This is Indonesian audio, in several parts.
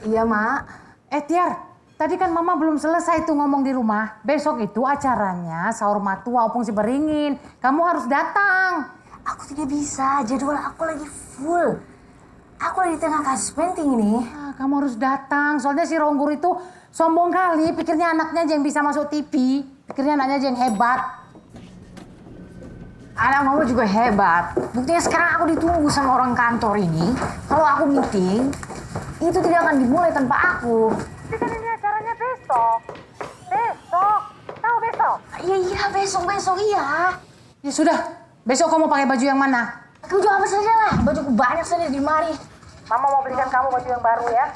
Iya, Mak. Tiar, tadi kan Mama belum selesai tuh ngomong di rumah. Besok itu acaranya sahur matua opung si beringin. Kamu harus datang. Aku tidak bisa, jadwal aku lagi full. Aku lagi di tengah kasus penting ini. Kamu harus datang, soalnya si Ronggur itu sombong kali. Pikirnya anaknya aja yang bisa masuk TV. Pikirnya anaknya aja yang hebat. Anak mama juga hebat. Buktinya sekarang aku ditunggu sama orang kantor ini. Kalau aku meeting, itu tidak akan dimulai tanpa aku. Tapi kan ini acaranya besok. Besok. Tahu besok? Iya, besok iya. Ya sudah, besok kamu pakai baju yang mana? Baju apa saja lah, bajuku banyak saja di lemari. Mama mau belikan kamu baju yang baru ya.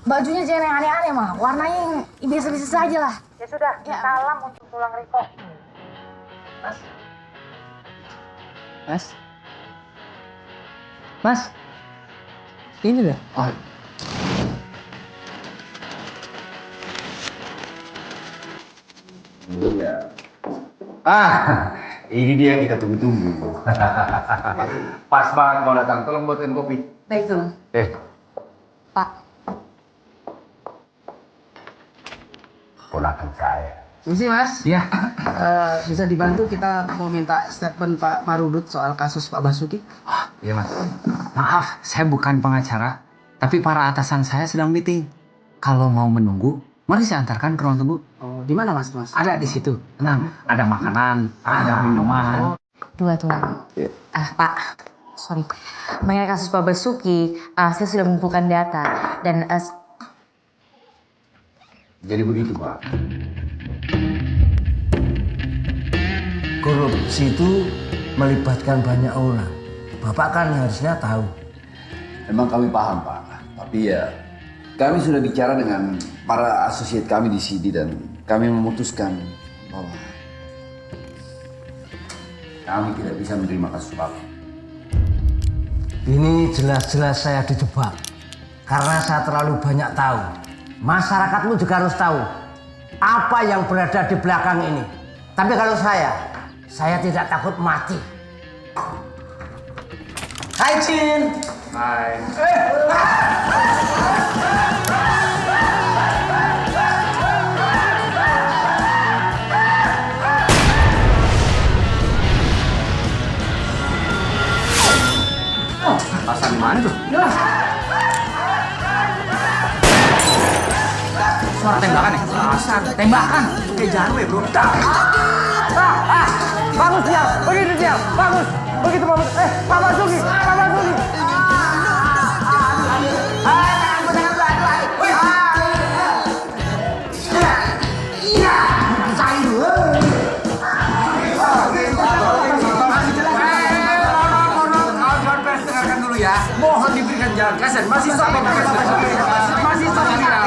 Bajunya jangan yang aneh-aneh mah, warnanya yang biasa-biasa saja lah. Ya sudah, salam untuk tulang Riko. Mas, ini dah. Oh. Iya. Ini dia yang kita tunggu-tunggu. Pas banget kau datang, tolong buatin kopi. Baik tuh. Pak. Ponakan saya. Misi Mas. Iya. Bisa dibantu, kita mau minta statement Pak Marudut soal kasus Pak Basuki. Iya Mas. Maaf, saya bukan pengacara, tapi para atasan saya sedang meeting. Kalau mau menunggu, mari saya antarkan ke ruang tunggu. Oh, di mana Mas? Ada di situ. Tenang, ada makanan, ada minuman. Dua tulang. Pak, sorry. Mengenai kasus Pak Basuki, saya sudah mengumpulkan data dan Jadi begitu Pak. Korupsi itu melibatkan banyak orang. Bapak kan harusnya tahu. Memang kami paham Pak, tapi ya kami sudah bicara dengan para asosiat kami di CD dan kami memutuskan bahwa kami tidak bisa menerima kasus Bapak. Ini jelas-jelas saya dijebak. Karena saya terlalu banyak tahu. Masyarakatmu juga harus tahu apa yang berada di belakang ini. Tapi kalau saya tidak takut mati. Hai Cin. Hai. Pasang di mana tuh? Suara tembakan ya? Asal tembakan. Kayak jarwe bro. Bagus dia, begitu dia, bagus, begitu bagus. Pak Basuki, Pak Basuki. Dengarkan dulu ya. Mohon diberikan jalan kasar. Masih stop. Masih stop dia.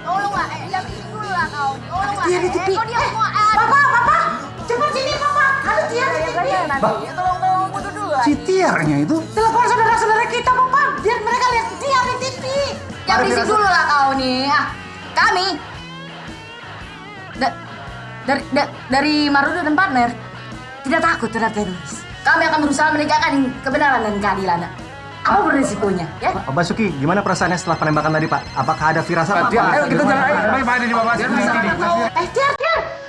Tolong lah, dapetin dulu lah kau. Tolong lah. Dia di TV. Kau dia mau Papa, cepat sini Papa. Ada Tiar di TV. tolong butuh dulu. Si Tiarnya itu. Telepon saudara-saudara kita Papa, biar mereka lihat Tiar di TV. Yang berisik dulu lah kau nih. Kami dari Marudu dan partner tidak takut terhadap teroris. Kami akan berusaha menegakkan kebenaran dan keadilan. Apa berisikonya, ya? Pak Basuki, gimana perasaannya setelah penembakan tadi, Pak? Apakah ada firasat? Ayo kita jalan. Ayo ada di bawah sini. Tiar,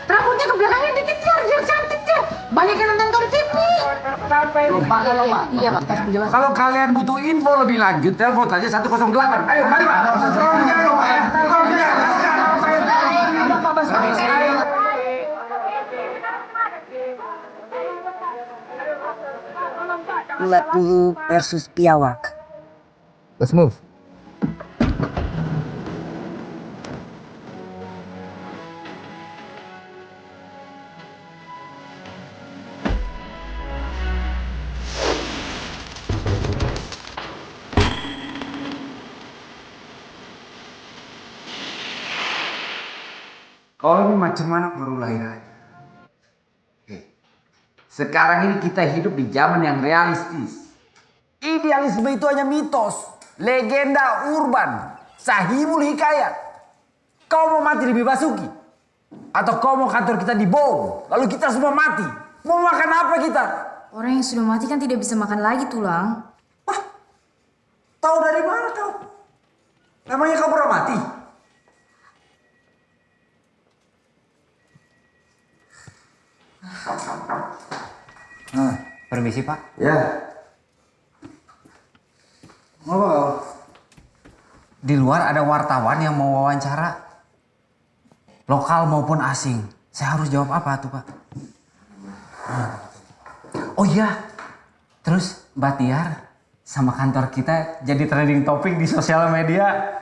rambutnya ke belakangnya dikit Tiar, biar cantik Tiar. Banyak yang nonton kau di TV. Pak, tolong Pak. Iya Pak. Penjelasan. Kalau kalian butuh info lebih lanjut, telepon saja 108. Ayo, mari Pak. Pak Basuki. Ulat bulu versus piawak. Let's move. Kau ini macam mana baru lahir aja? Sekarang ini kita hidup di zaman yang realistis. Idealisme itu hanya mitos, legenda urban, sahibul hikayat. Kau mau mati di Basuki? Atau kau mau kantor kita dibom, lalu kita semua mati? Mau makan apa kita? Orang yang sudah mati kan tidak bisa makan lagi tulang. Tahu dari mana kau? Namanya kau pernah mati? Permisi Pak. Ya. Apa kau? Di luar ada wartawan yang mau wawancara. Lokal maupun asing. Saya harus jawab apa tuh Pak? Oh iya. Terus Mbak Tiar sama kantor kita jadi trending topik di sosial media.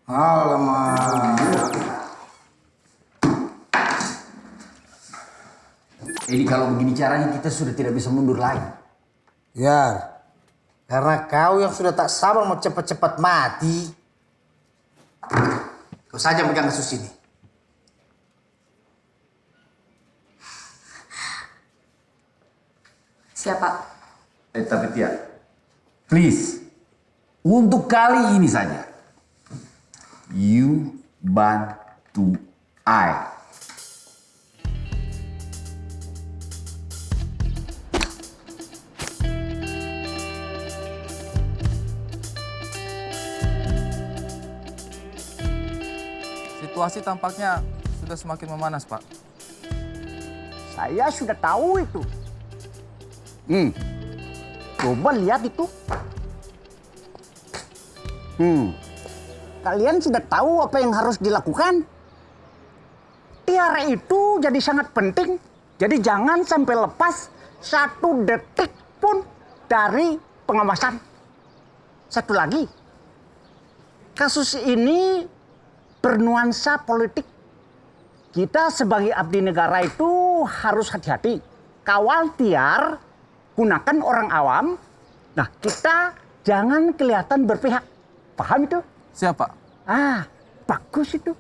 Alamak. Jadi kalau begini caranya kita sudah tidak bisa mundur lagi. Ya, karena kau yang sudah tak sabar mau cepat-cepat mati. Kau saja pegang kasus ini. Siapa? Tapi Tia, please, untuk kali ini saja, you bantu I. Situasi tampaknya sudah semakin memanas, Pak. Saya sudah tahu itu. Coba lihat itu. Kalian sudah tahu apa yang harus dilakukan? Tiara itu jadi sangat penting. Jadi jangan sampai lepas 1 detik pun dari pengawasan. Satu lagi, kasus ini bernuansa politik. Kita sebagai abdi negara itu harus hati-hati. Kawal Tiar, gunakan orang awam. Nah, kita jangan kelihatan berpihak. Paham itu? Siapa? Bagus itu.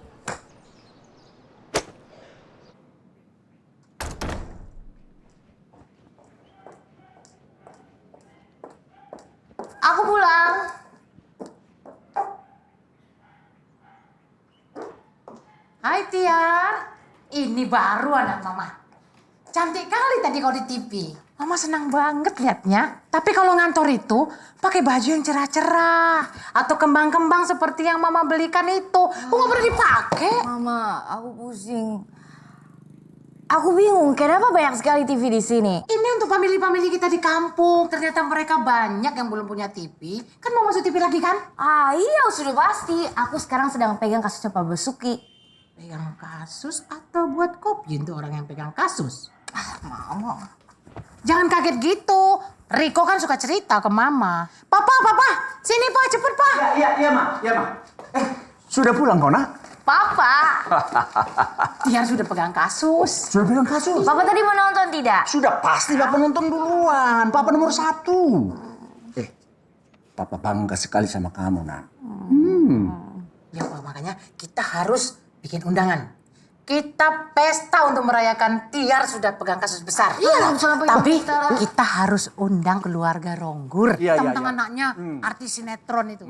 Aku pulang. Hai Tiar, ini baru anak mama. Cantik kali tadi kau di TV. Mama senang banget liatnya. Tapi kalau ngantor itu pakai baju yang cerah-cerah atau kembang-kembang seperti yang mama belikan itu. Kok nggak pernah dipakai? Mama, aku pusing. Aku bingung, kenapa banyak sekali TV di sini? Ini untuk family-family kita di kampung. Ternyata mereka banyak yang belum punya TV. Kan mau masuk TV lagi kan? Iya, sudah pasti. Aku sekarang sedang pegang kasusnya Pak Basuki. Pegang kasus atau buat kopi untuk orang yang pegang kasus? Mama. Jangan kaget gitu. Riko kan suka cerita ke mama. Papa, sini pak, cepet pak. Iya, Ma. Sudah pulang kau, Nak? Papa. Tiar sudah pegang kasus. Sudah pegang kasus? Papa tadi mau nonton tidak? Sudah pasti Papa nonton duluan. Papa nomor 1. Papa bangga sekali sama kamu, Nak. Ya pak, makanya kita harus bikin undangan. Kita pesta untuk merayakan Tiar sudah pegang kasus besar. Iya, tapi kita harus undang keluarga Ronggur. Iya. Tentang anaknya artis sinetron itu.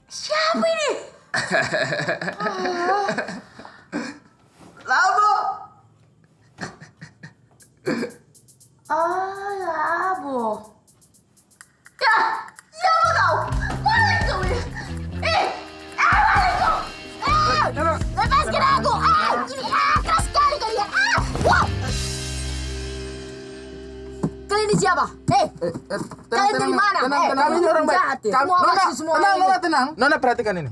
Siapa ini? Labo. Labo. Ya, siapa kau? Balik kau ini. Balik kau. ini siapa? Kalian dari mana? Tenang, kami ini orang baik. Jahat ya? Kami, Semua Nona, maksud semua tenang, ini. Nona, tenang. Nona perhatikan ini.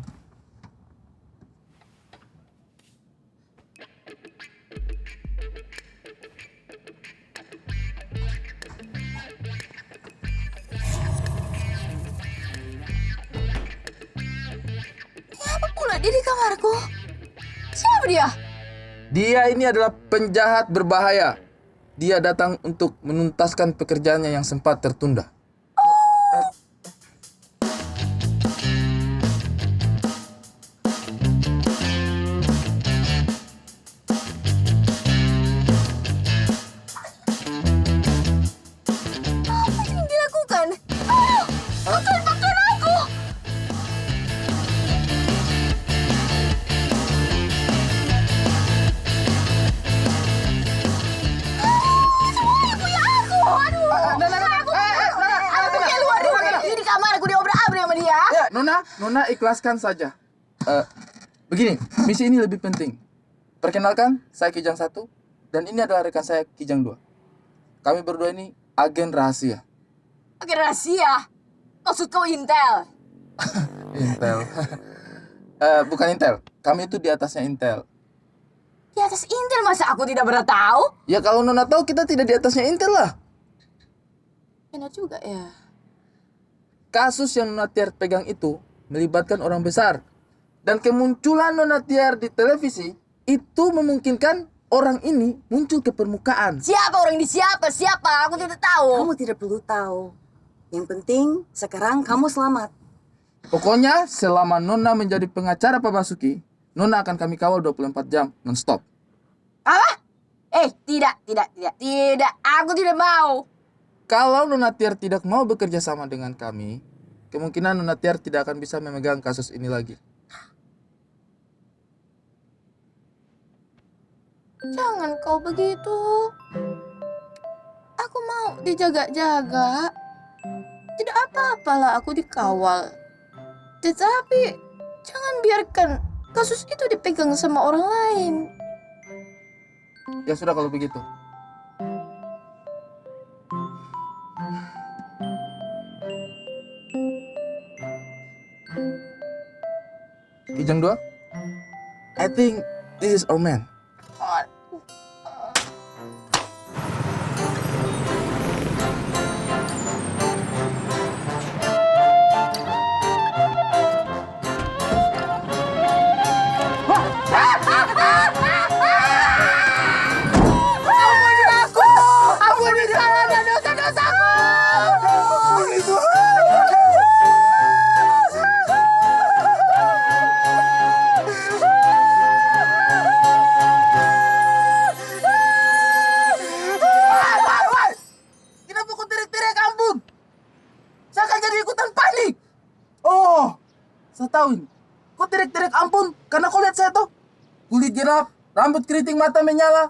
Apa pula dia di kamarku? Siapa dia? Dia ini adalah penjahat berbahaya. Dia datang untuk menuntaskan pekerjaannya yang sempat tertunda. Apa yang dilakukan? Pakaian aku! Semuanya punya aku! Aduh! Aku keluar dulu. Ini di kamar aku diobrak-abrik sama dia. Ya, Nona ikhlaskan saja. Begini, misi ini lebih penting. Perkenalkan, saya Kijang 1 dan ini adalah rekan saya Kijang 2. Kami berdua ini agen rahasia. Oke, rahasia. Maksud kau Intel? Intel. Bukan Intel. Kami itu di atasnya Intel. Di atas Intel masa aku tidak pernah tahu? Ya kalau Nona tahu kita tidak di atasnya Intel lah. Benar juga ya. Kasus yang Nona Tiar pegang itu melibatkan orang besar. Dan kemunculan Nona Tiar di televisi itu memungkinkan orang ini muncul ke permukaan. Siapa orang ini? Siapa? Aku tidak tahu. Kamu tidak perlu tahu. Yang penting sekarang kamu selamat. Pokoknya selama Nona menjadi pengacara Pak Basuki, Nona akan kami kawal 24 jam non-stop. Apa? Tidak. Aku tidak mau. Kalau Nona Tiar tidak mau bekerja sama dengan kami, kemungkinan Nona Tiar tidak akan bisa memegang kasus ini lagi. Jangan kau begitu. Aku mau dijaga-jaga. Tidak apa-apalah aku dikawal. Tetapi jangan biarkan kasus itu dipegang sama orang lain. Ya sudah kalau begitu. Kijang 2, I think this is our man. Ampuni salah dan dosa-dosaku. Kenapa kau teriak-teriak ampun? Saya akan jadi ikutan panik. Oh, saya tahu ini. Kau teriak-teriak ampun karena kau lihat saya tuh. Kulit gelap, rambut keriting, mata menyala,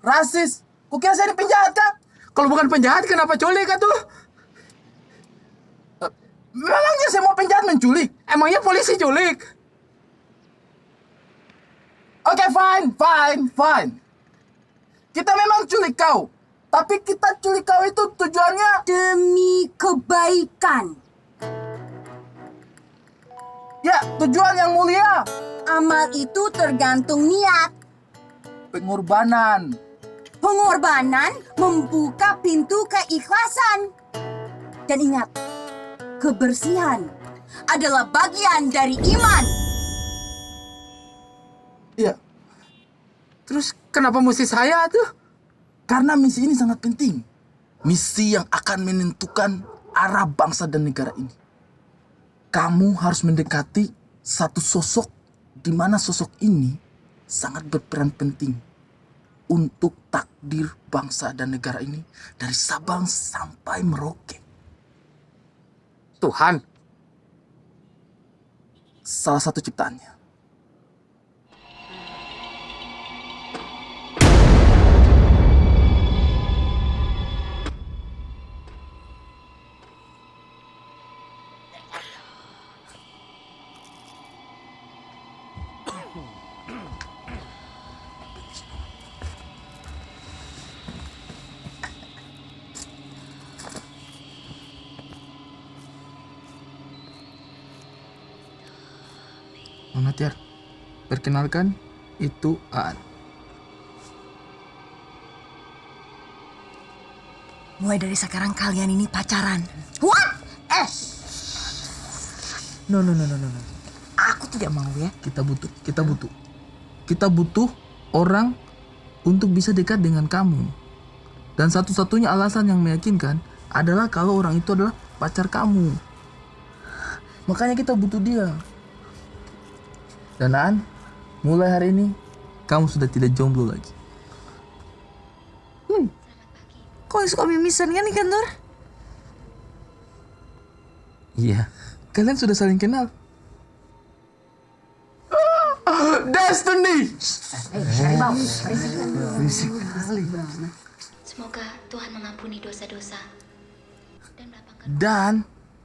rasis. Kau kira saya ini penjahat kah? Kalau bukan penjahat, kenapa culik tuh? Memangnya semua penjahat menculik? Emangnya polisi culik? Oke, fine. Kita memang culik kau. Tapi kita culik kau itu tujuannya... Demi kebaikan. Ya, tujuan yang mulia. Amal itu tergantung niat. Pengorbanan. Pengorbanan membuka pintu keikhlasan. Dan ingat, kebersihan adalah bagian dari iman. Iya. Terus kenapa mesti saya tuh? Karena misi ini sangat penting. Misi yang akan menentukan arah bangsa dan negara ini. Kamu harus mendekati satu sosok di mana sosok ini sangat berperan penting untuk takdir bangsa dan negara ini dari Sabang sampai Merauke. Tuhan. Salah satu ciptaannya. Nona Tiar, perkenalkan, itu Aan. Mulai dari sekarang kalian ini pacaran. What? No. Aku tidak mau ya. Kita butuh orang untuk bisa dekat dengan kamu. Dan satu-satunya alasan yang meyakinkan adalah kalau orang itu adalah pacar kamu. Makanya kita butuh dia. Dan Aan, mulai hari ini kamu sudah tidak jomblo lagi. Kok suka mimisan kan di kantor? Iya. Kalian sudah saling kenal. Destiny! Semoga Tuhan mengampuni dosa-dosa dan melapangkan. Dan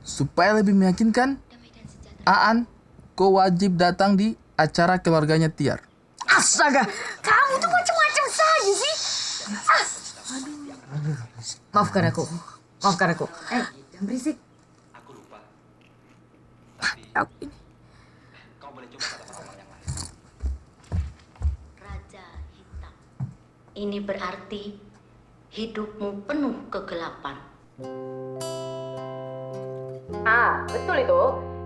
supaya lebih meyakinkan, Aan, kau wajib datang di acara keluarganya Tiar. Astaga, kamu tuh macam-macam saja sih. Maafkan aku. Jangan berisik. Aku ini. Raja Hitam. Ini berarti hidupmu penuh kegelapan. Betul itu.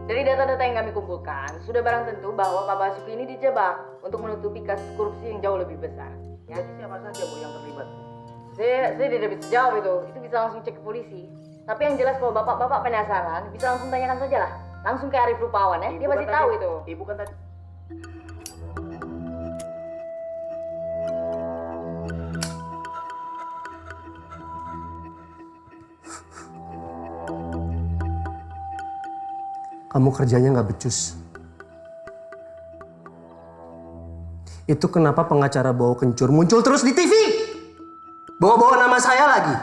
Dari data-data yang kami kumpulkan, sudah barang tentu bahwa Pak Basuki ini dijebak untuk menutupi kasus korupsi yang jauh lebih besar. Ya, siapa saja Bu yang terlibat? Saya tidak bisa jawab itu bisa langsung cek ke polisi. Tapi yang jelas kalau bapak-bapak penasaran, bisa langsung tanyakan saja lah. Langsung ke Arif Rupawan ya, dia pasti tahu itu. Ibu kan tadi. Kamu kerjanya nggak becus. Itu kenapa pengacara Bawa Kencur muncul terus di TV? Bawa-bawa nama saya lagi.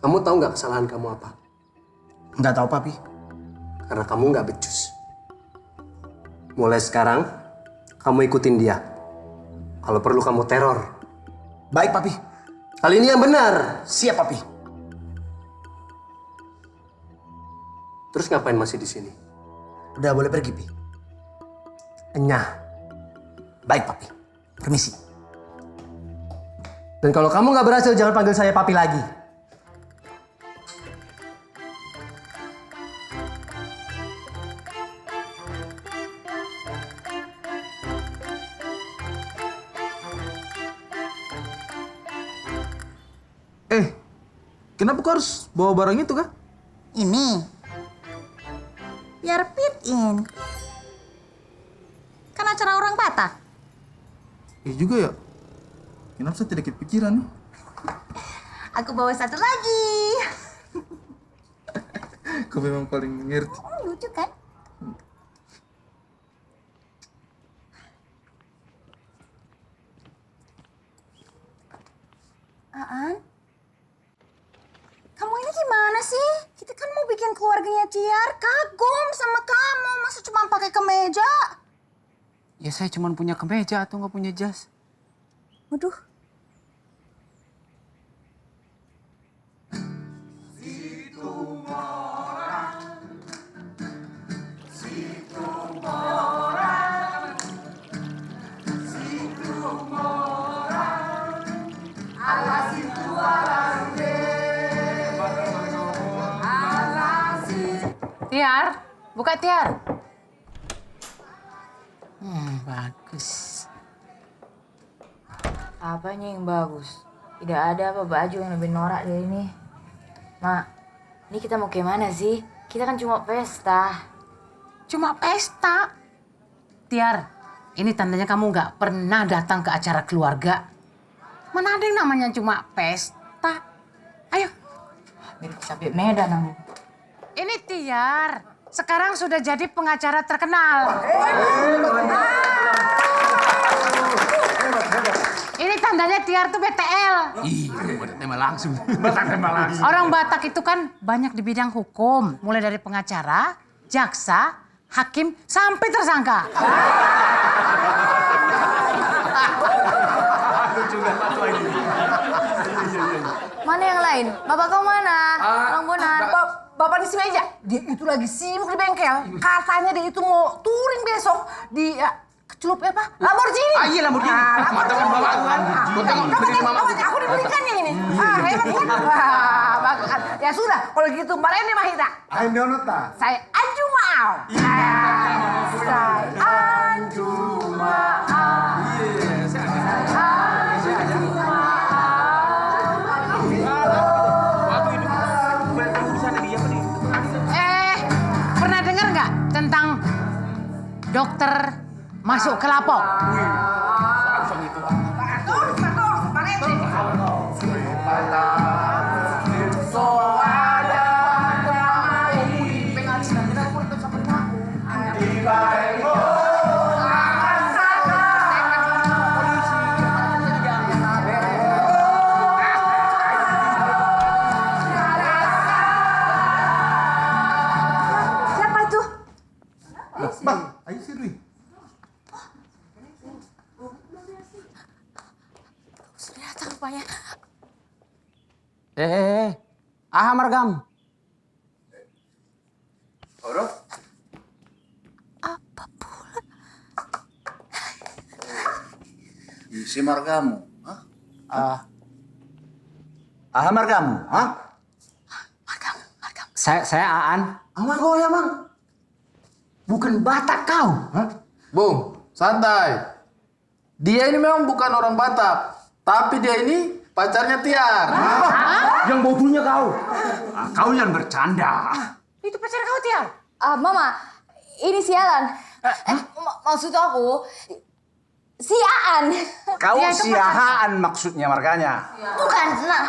Kamu tahu nggak kesalahan kamu apa? Nggak tahu, Papi. Karena kamu nggak becus. Mulai sekarang, kamu ikutin dia. Kalau perlu kamu teror. Baik, Papi. Kali ini yang benar. Siap, Papi. Terus ngapain masih di sini? Udah boleh pergi, Pi. Enyah. Baik, Papi. Permisi. Dan kalau kamu nggak berhasil, jangan panggil saya Papi lagi. Kenapa kau harus bawa barang itu, Kak? Ini. Biar fit in. Kan acara orang patah. Juga ya. Kenapa saya tidak kepikiran? Aku bawa satu lagi. Kau memang paling mengerti. Lucu kan? Aan? Kamu ini gimana sih? Kita kan mau bikin keluarganya Tiar. Kagum sama kamu. Masa cuma pakai kemeja? Ya saya cuma punya kemeja atau nggak punya jas. Waduh. Tiar, buka Tiar. Bagus. Apanya yang bagus? Tidak ada apa baju yang lebih norak dari ini. Mak, ini kita mau kemana sih? Kita kan cuma pesta. Cuma pesta? Tiar, ini tandanya kamu nggak pernah datang ke acara keluarga. Mana ada yang namanya cuma pesta? Ayo. Mirip cabai Medan aku. Ini Tiar, sekarang sudah jadi pengacara terkenal. Ini tandanya Tiar tuh BTL. Tema langsung. Orang Batak itu kan banyak di bidang hukum. Mulai dari pengacara, jaksa, hakim, sampai tersangka. Mana yang lain? Bapak kau mana? Bang Bonan. Bapak di sini aja. Dia itu lagi sibuk di bengkel. Katanya dia itu mau touring besok di celup apa? Lamborghini. Ah iya Lamborghini. Teman bapak aku kan. Kau tengok berdiri mama. Aku diberikannya ini. Hebat kan? Wah, bagus kan. Ya sudah, kalau gitu Mbak Reni Mahita. Ayo Nonota. Saya Anju Maau. Saya Anju pernah dengar nggak tentang dokter masuk ke lapor? Siapa itu? Bang, ayo sih Dwi. Sudah datang rupanya. Aha margam. Oro? Apa pula? Isi margamu. Aha margamu, ha? Margam. Saya Aan. Amang kau ya, Mang. Bukan Batak kau. Hah? Bung, santai. Dia ini memang bukan orang Batak, tapi dia ini pacarnya Tiar. Yang bodohnya kau. Kau yang bercanda. Itu pacar kau, Tiar? Mama, ini sialan. Maksud aku, si Aan. Kau siahaan maksudnya marganya. Bukan, nah.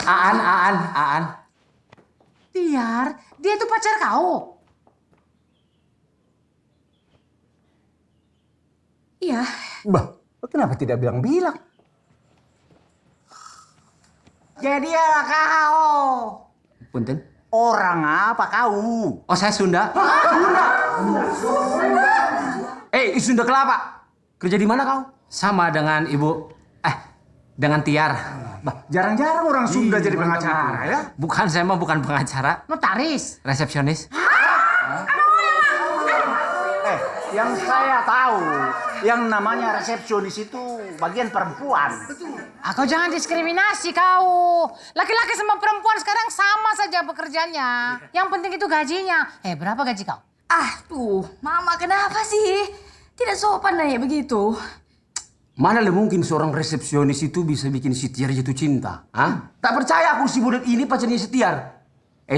Aan. Tiar, dia itu pacar kau. Iya. Bah, kenapa tidak bilang-bilang? Jadi ya kau. Punten. Orang apa kau? Oh, saya Sunda. Sunda Kelapa. Kerja di mana kau? Sama dengan dengan Tiar. Bah, jarang-jarang orang Sunda jadi pengacara ya. Bukan, saya mah bukan pengacara. Notaris. Resepsionis. Yang saya tahu, yang namanya resepsionis itu bagian perempuan. Kau jangan diskriminasi kau. Laki-laki sama perempuan sekarang sama saja pekerjaannya. Yang penting itu gajinya. Berapa gaji kau? Tuh, Mama kenapa sih? Tidak sopan nanya begitu. Mana mungkin seorang resepsionis itu bisa bikin si Tiar jatuh cinta? Hah? Tak percaya aku si budak ini pacarnya si Tiar.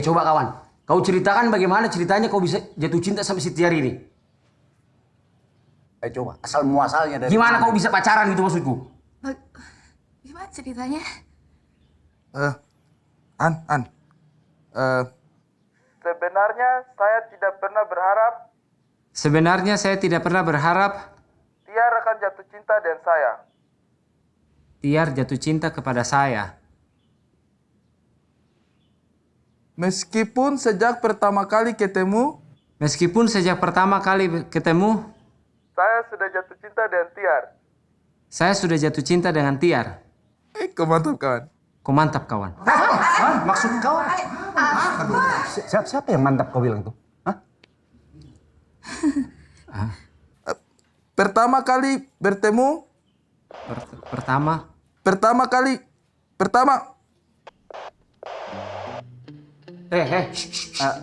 Coba kawan, kau ceritakan bagaimana ceritanya kau bisa jatuh cinta sama si Tiar ini. Coba, asal muasalnya dari gimana kau bisa pacaran gitu maksudku? Gimana ceritanya? Sebenarnya saya tidak pernah berharap Tiar akan jatuh cinta dengan saya. Tiar jatuh cinta kepada saya. Meskipun sejak pertama kali ketemu, saya sudah jatuh cinta dengan Tiar. Saya sudah jatuh cinta dengan Tiar. Kau mantap kawan. Kau mantap kawan. Maksud kau? Siapa yang mantap kau bilang tuh? Pertama kali bertemu.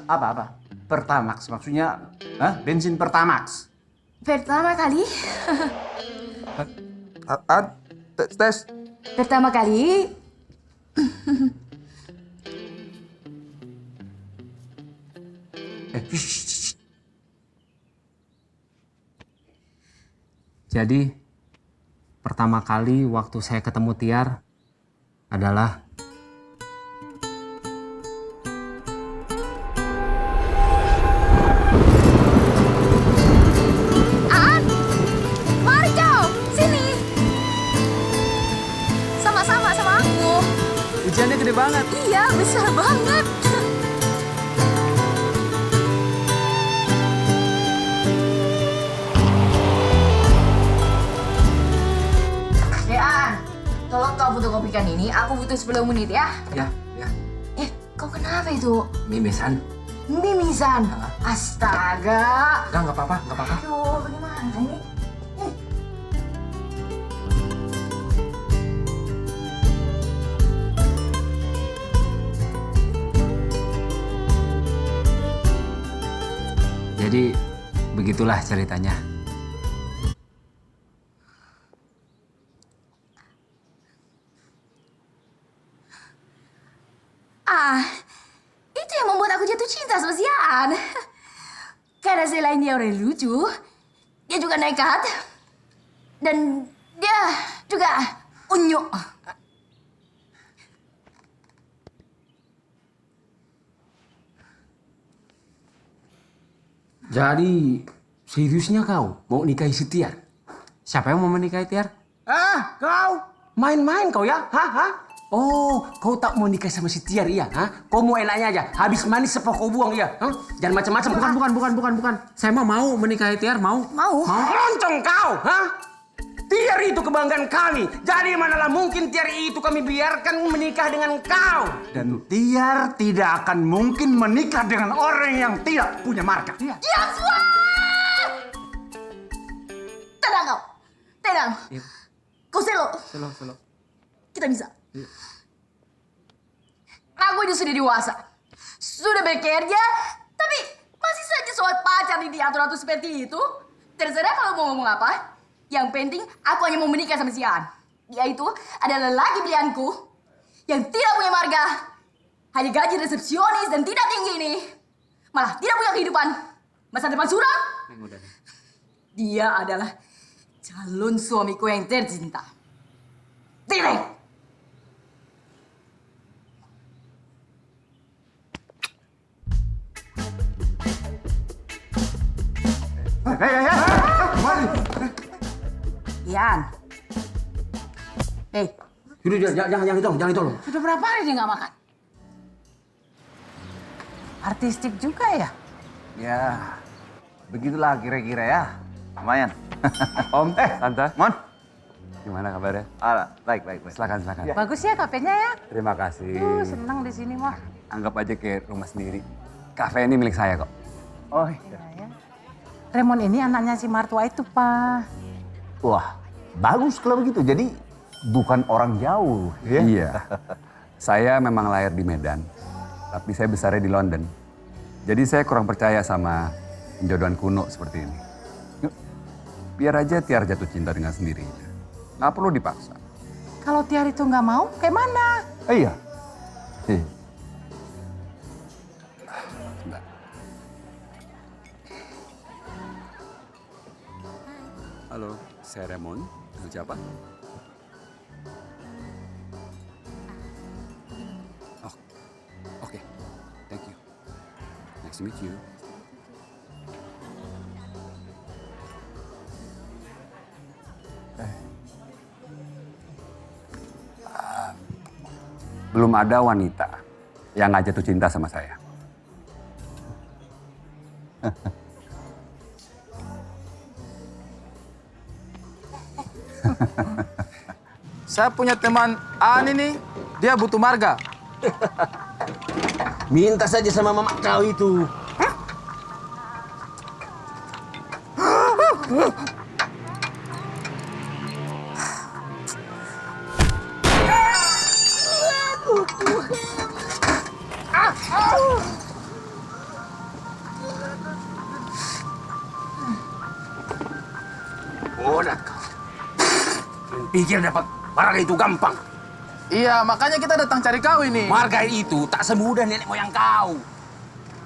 Apa? Pertamax maksudnya? Bensin Pertamax. Pertama kali? Tes. Pertama kali? Jadi, pertama kali waktu saya ketemu Tiar adalah Mari kau, sini. Sama-sama sama aku. Ujiannya gede banget. Iya, besar banget. Tolong kau fotokopikan ini, aku butuh 10 menit ya. Ya. Kau kenapa itu? Memesan. Mimisan. Astaga. Enggak apa-apa, enggak apa-apa. Aduh, bagaimana ini? Jadi begitulah ceritanya. Itu yang membuat aku jatuh cinta sama si An. Karena selain dia orang lucu, dia juga nekat. Dan dia juga unyu. Jadi seriusnya kau mau nikahi si Tiar? Siapa yang mau menikahi Tiar? Kau main-main kau ya? Oh, kau tak mau nikah sama si Tiar iya? Kau mau enaknya aja, habis manis sepok kau buang iya? Jangan macam-macam. Bukan. Saya mau menikahi Tiar, mau. Loncong kau, Tiar itu kebanggaan kami. Jadi manalah mungkin Tiar itu kami biarkan menikah dengan kau. Dan Tiar tidak akan mungkin menikah dengan orang yang tidak punya marka. Diam semua! Tenang kau. Tenang. Kau selo. Kita bisa. Aku ini sudah dewasa. Sudah bekerja. Tapi masih saja soal pacar diatur-atur seperti itu. Terserah kalau mau ngomong apa. Yang penting aku hanya mau menikah sama si An. Dia itu adalah lelaki pilihanku yang tidak punya marga, hanya gaji resepsionis dan tidak tinggi ini. Malah tidak punya kehidupan, masa depan suram. Dia adalah calon suamiku yang tercinta. Titik. Ian. Jangan ditolong. Sudah berapa hari dia nggak makan? Artistik juga ya? Ya, begitulah kira-kira ya. Lumayan. Om, Tante. Mon. Gimana kabarnya? Baik. Silakan. Bagus ya kafenya ya? Terima kasih. Senang di sini mah. Anggap aja kayak rumah sendiri. Kafe ini milik saya kok. Oh iya. Raymond ini anaknya si Martua itu, Pak. Wah, bagus kalau begitu. Jadi bukan orang jauh, ya? Iya. Saya memang lahir di Medan, tapi saya besarnya di London. Jadi saya kurang percaya sama penjodohan kuno seperti ini. Yuk, biar aja Tiar jatuh cinta dengan sendirinya. Nggak perlu dipaksa. Kalau Tiar itu nggak mau, kayak mana? Iya. Sebentar. Halo, saya Raymond. Dengan siapa? Oh, oke. Thank you. Nice to meet you. Belum ada wanita yang nggak jatuh cinta sama saya. Saya punya teman Ani nih, dia butuh marga. Minta saja sama mama kau itu. Bodoh kau. Pikir dapat marga itu gampang. Iya, makanya kita datang cari kau ini. Marga itu tak semudah nenek moyang kau.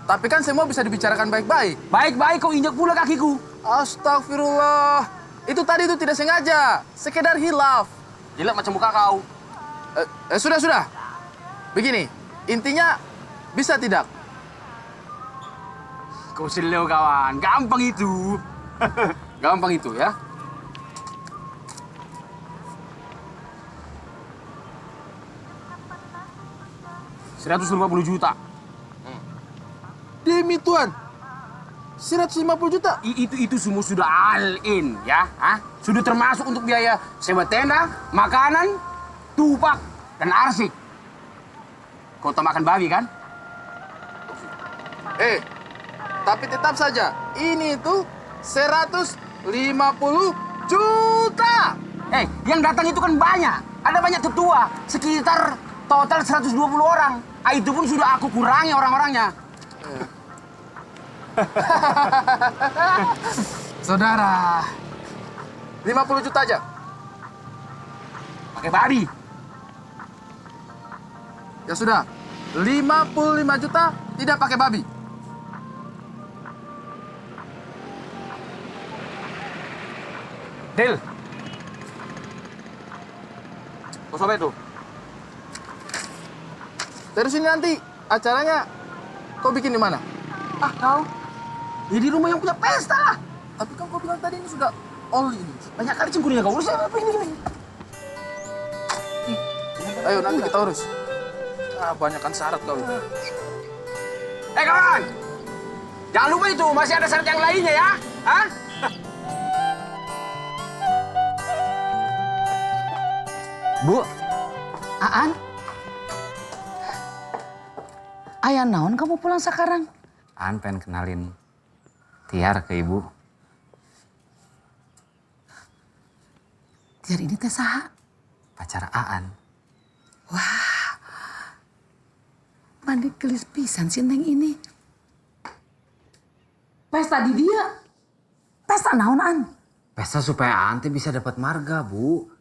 Tapi kan semua bisa dibicarakan baik-baik. Baik-baik kau injak pula kakiku. Astagfirullah. Itu tadi itu tidak sengaja. Sekedar hilaf. Jelek macam muka kau. Sudah. Begini, intinya bisa tidak? Kau seleo kawan, gampang itu. Gampang itu ya. 150 juta. Demi Tuhan. 150 juta? Itu semua sudah all in ya. Sudah termasuk untuk biaya sewa tenda, makanan, tupak, dan arsik. Kau tak makan babi kan? Tapi tetap saja, ini itu 150 juta. Yang datang itu kan banyak. Ada banyak tetua, sekitar total 120 orang. Itu pun sudah aku kurangi orang-orangnya. Saudara, 50 juta aja. Pakai babi. Ya sudah, 55 juta tidak pakai babi. Deal. Kau sampai tuh. Terus ini nanti acaranya kau bikin di mana? Kau? Ya di rumah yang punya pesta lah. Tapi kan kau bilang tadi ini sudah all ini. Banyak kali cemburu kau urus apa ini? Ayo nanti kita urus. Banyakkan syarat kau itu. Kawan! Jangan lupa itu, masih ada syarat yang lainnya ya. Hah? Bu. Aan? Ayah naon kamu pulang sekarang? Aan pengen kenalin Tiar ke ibu. Tiar ini teh saha? Pacar Aan. Wah. Mandi gelis pisan si Neng ini. Pesta di dia. Pesta naon, An? Pesta supaya Aan teh bisa dapat marga, Bu.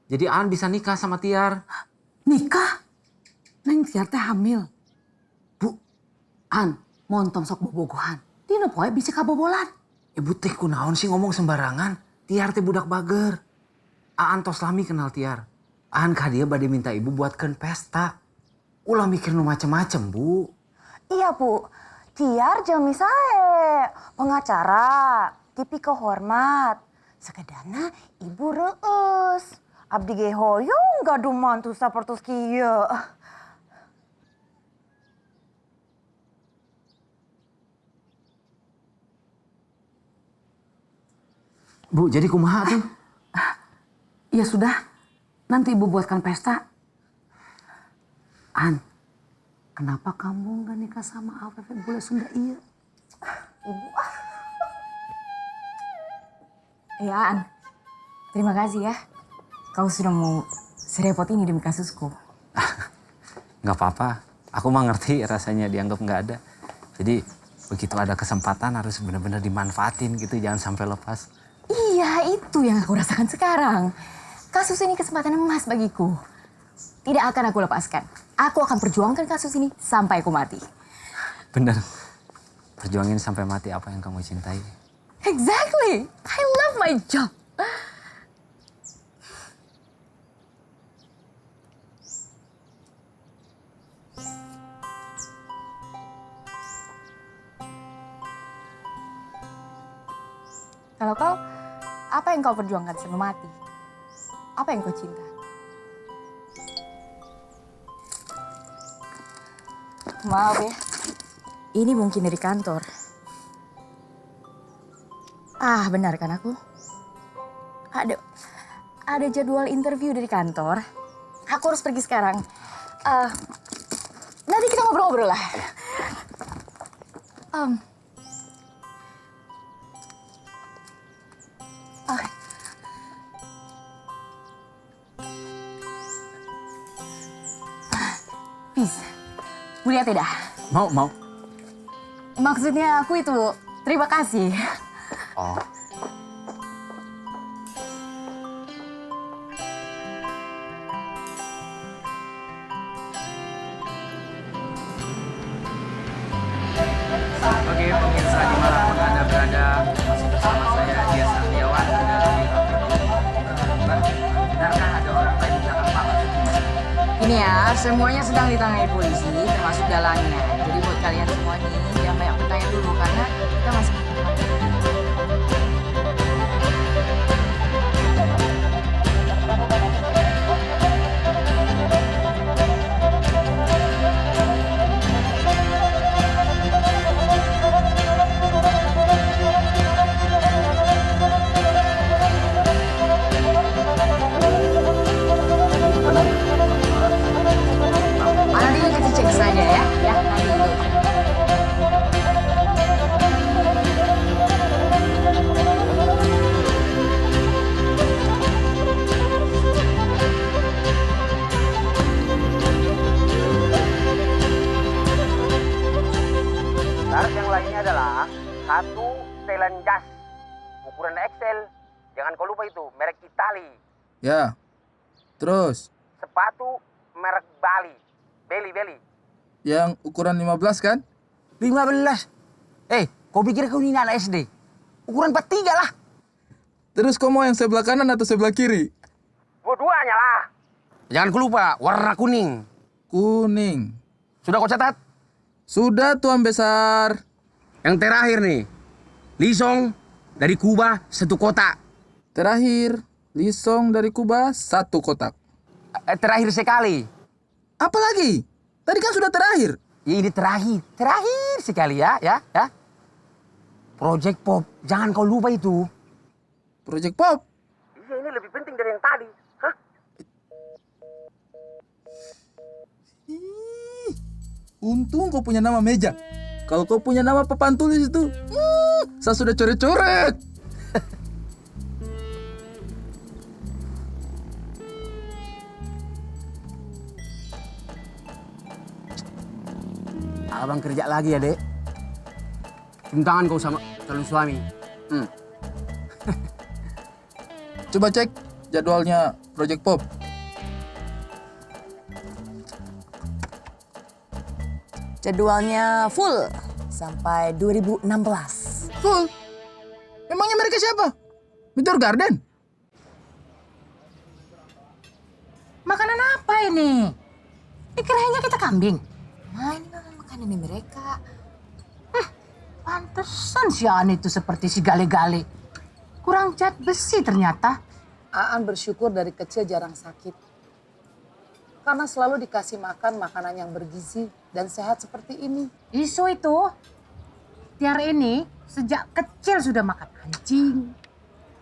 Jadi Aan bisa nikah sama Tiar. Nikah? Neng Tiar teh hamil. Bu, An, montong sok bobogohan. Dina poe bisa kabobolan. Ibu teh kunaon sih ngomong sembarangan. Tiar teh budak bager. Aan tos lami kenal Tiar. Aan ka dia bade minta ibu buatkeun pesta. Ulah mikir nu macem-macem, Bu. Iya, Bu. Tiar jeung misae pengacara, tipi kehormat. Sekedana ibu reus. Abdi ge hoyong gaduh mantu sapertos kieu. Bu, jadi kumaha tuh? Ya sudah, nanti ibu buatkan pesta. An, kenapa kamu gak nikah sama AWW bule Sunda iya? Ibu Ya An, terima kasih ya. Kau sudah mau serepot ini demi kasusku. Gak apa-apa, aku mah ngerti rasanya dianggap gak ada. Jadi begitu ada kesempatan harus benar-benar dimanfaatin gitu, jangan sampai lepas. Iya, itu yang aku rasakan sekarang. Kasus ini kesempatan emas bagiku. Tidak akan aku lepaskan. Aku akan perjuangkan kasus ini sampai aku mati. Bener, perjuangin sampai mati apa yang kamu cintai. Exactly, I love my job. Kalau kau, apa yang kau perjuangkan sampai mati? Apa yang kau cinta? Maaf ya, ini mungkin dari kantor. Benar kan aku? Ada jadwal interview dari kantor. Aku harus pergi sekarang. Nanti kita ngobrol-ngobrol lah. Peace. Mulia tidak? Mau. Maksudnya aku itu terima kasih. Oh. Oke, pemirsa dimanapun Anda berada, masih bersama saya Dia Sartiawan dari benarkah ada orang lain di belakang Pak Basuki? Ini ya, semuanya sedang ditangani polisi, termasuk dalangnya. Jadi buat kalian semua nih, jangan banyak bertanya dulu karena kita masih nanti kita cek saja ya. Ya, nanti dulu. ukuran XL. Jangan kau lupa itu, merek Itali. Ya. Terus, Sepatu merek Bali. Beli. yang ukuran 15 kan? 15. Kau pikir kau ini anak SD? Ukuran 43 lah. Terus kau mau yang sebelah kanan atau sebelah kiri? Dua-duanya lah. Jangan kau lupa, warna kuning. Kuning. Sudah kau catat? Sudah, Tuan Besar. Yang terakhir nih, Lisong dari Kuba 1 kotak. Terakhir, Lisong dari Kuba 1 kotak. Terakhir sekali. Apa lagi? Tadi kan sudah terakhir. Ya, ini terakhir sekali ya. Project Pop, jangan kau lupa itu. Project Pop? Iya, ini lebih penting dari yang tadi. Hah? Untung kau punya nama meja. Kalau kau punya nama papan tulis itu, saya sudah coret-coret. Abang kerja lagi ya, Dek. Cium tangan kau sama calon suami. Coba cek jadwalnya Project Pop. Jadwalnya full sampai 2016. Full? Memangnya mereka siapa? Meteor Garden? Makanan apa ini? Dikiranya kita kambing. Ma, ini memang makanan mereka. Pantesan si Aan itu seperti si gale-gale. Kurang zat besi ternyata. Aan bersyukur dari kecil jarang sakit. Karena selalu dikasih makan makanan yang bergizi dan sehat seperti ini. Isu itu, Tiar ini sejak kecil sudah makan anjing.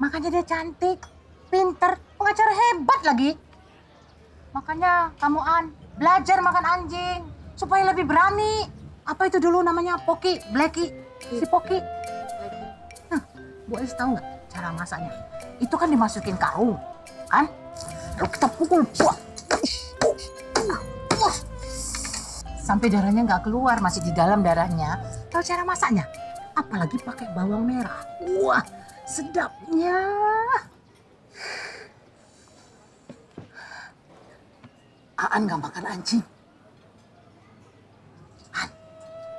Makanya dia cantik, pinter, pengacara hebat lagi. Makanya kamu An, belajar makan anjing supaya lebih berani. Apa itu dulu namanya Poki, Blacky, si Poki. Bu Es tahu nggak cara masaknya? Itu kan dimasukin karung, kan? Lalu kita pukul, sampai darahnya nggak keluar, masih di dalam darahnya. Tahu cara masaknya? Apalagi pakai bawang merah. Wah, sedapnya. Aan nggak makan anjing. Aan,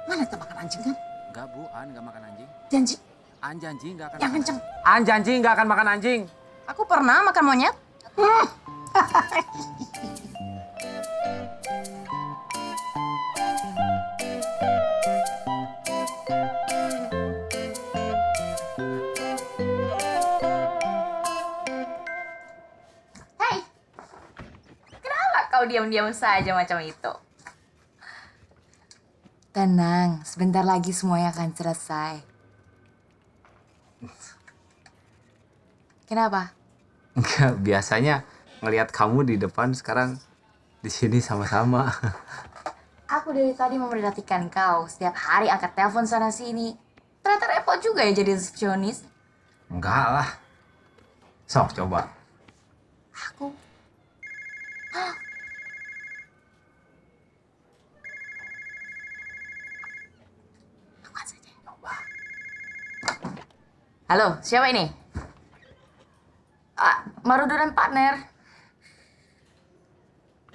mana kita makan anjing kan? Enggak, Bu. Aan nggak makan anjing. Janji. Aan janji nggak akan Yang makan kenceng. Aan janji nggak akan makan anjing. Aku pernah makan monyet. Hei, kenapa kau diam-diam saja macam itu? Tenang, sebentar lagi semuanya akan selesai. Kenapa? Enggak, biasanya ngelihat kamu di depan, sekarang di sini sama-sama. Aku dari tadi memperhatikan kau. Setiap hari angkat telepon sana sini. Ternyata repot juga ya jadi resepsionis. Enggak lah. Sok, coba. Aku. Lakukan saja. Coba. Halo, siapa ini? Marudo dan partner.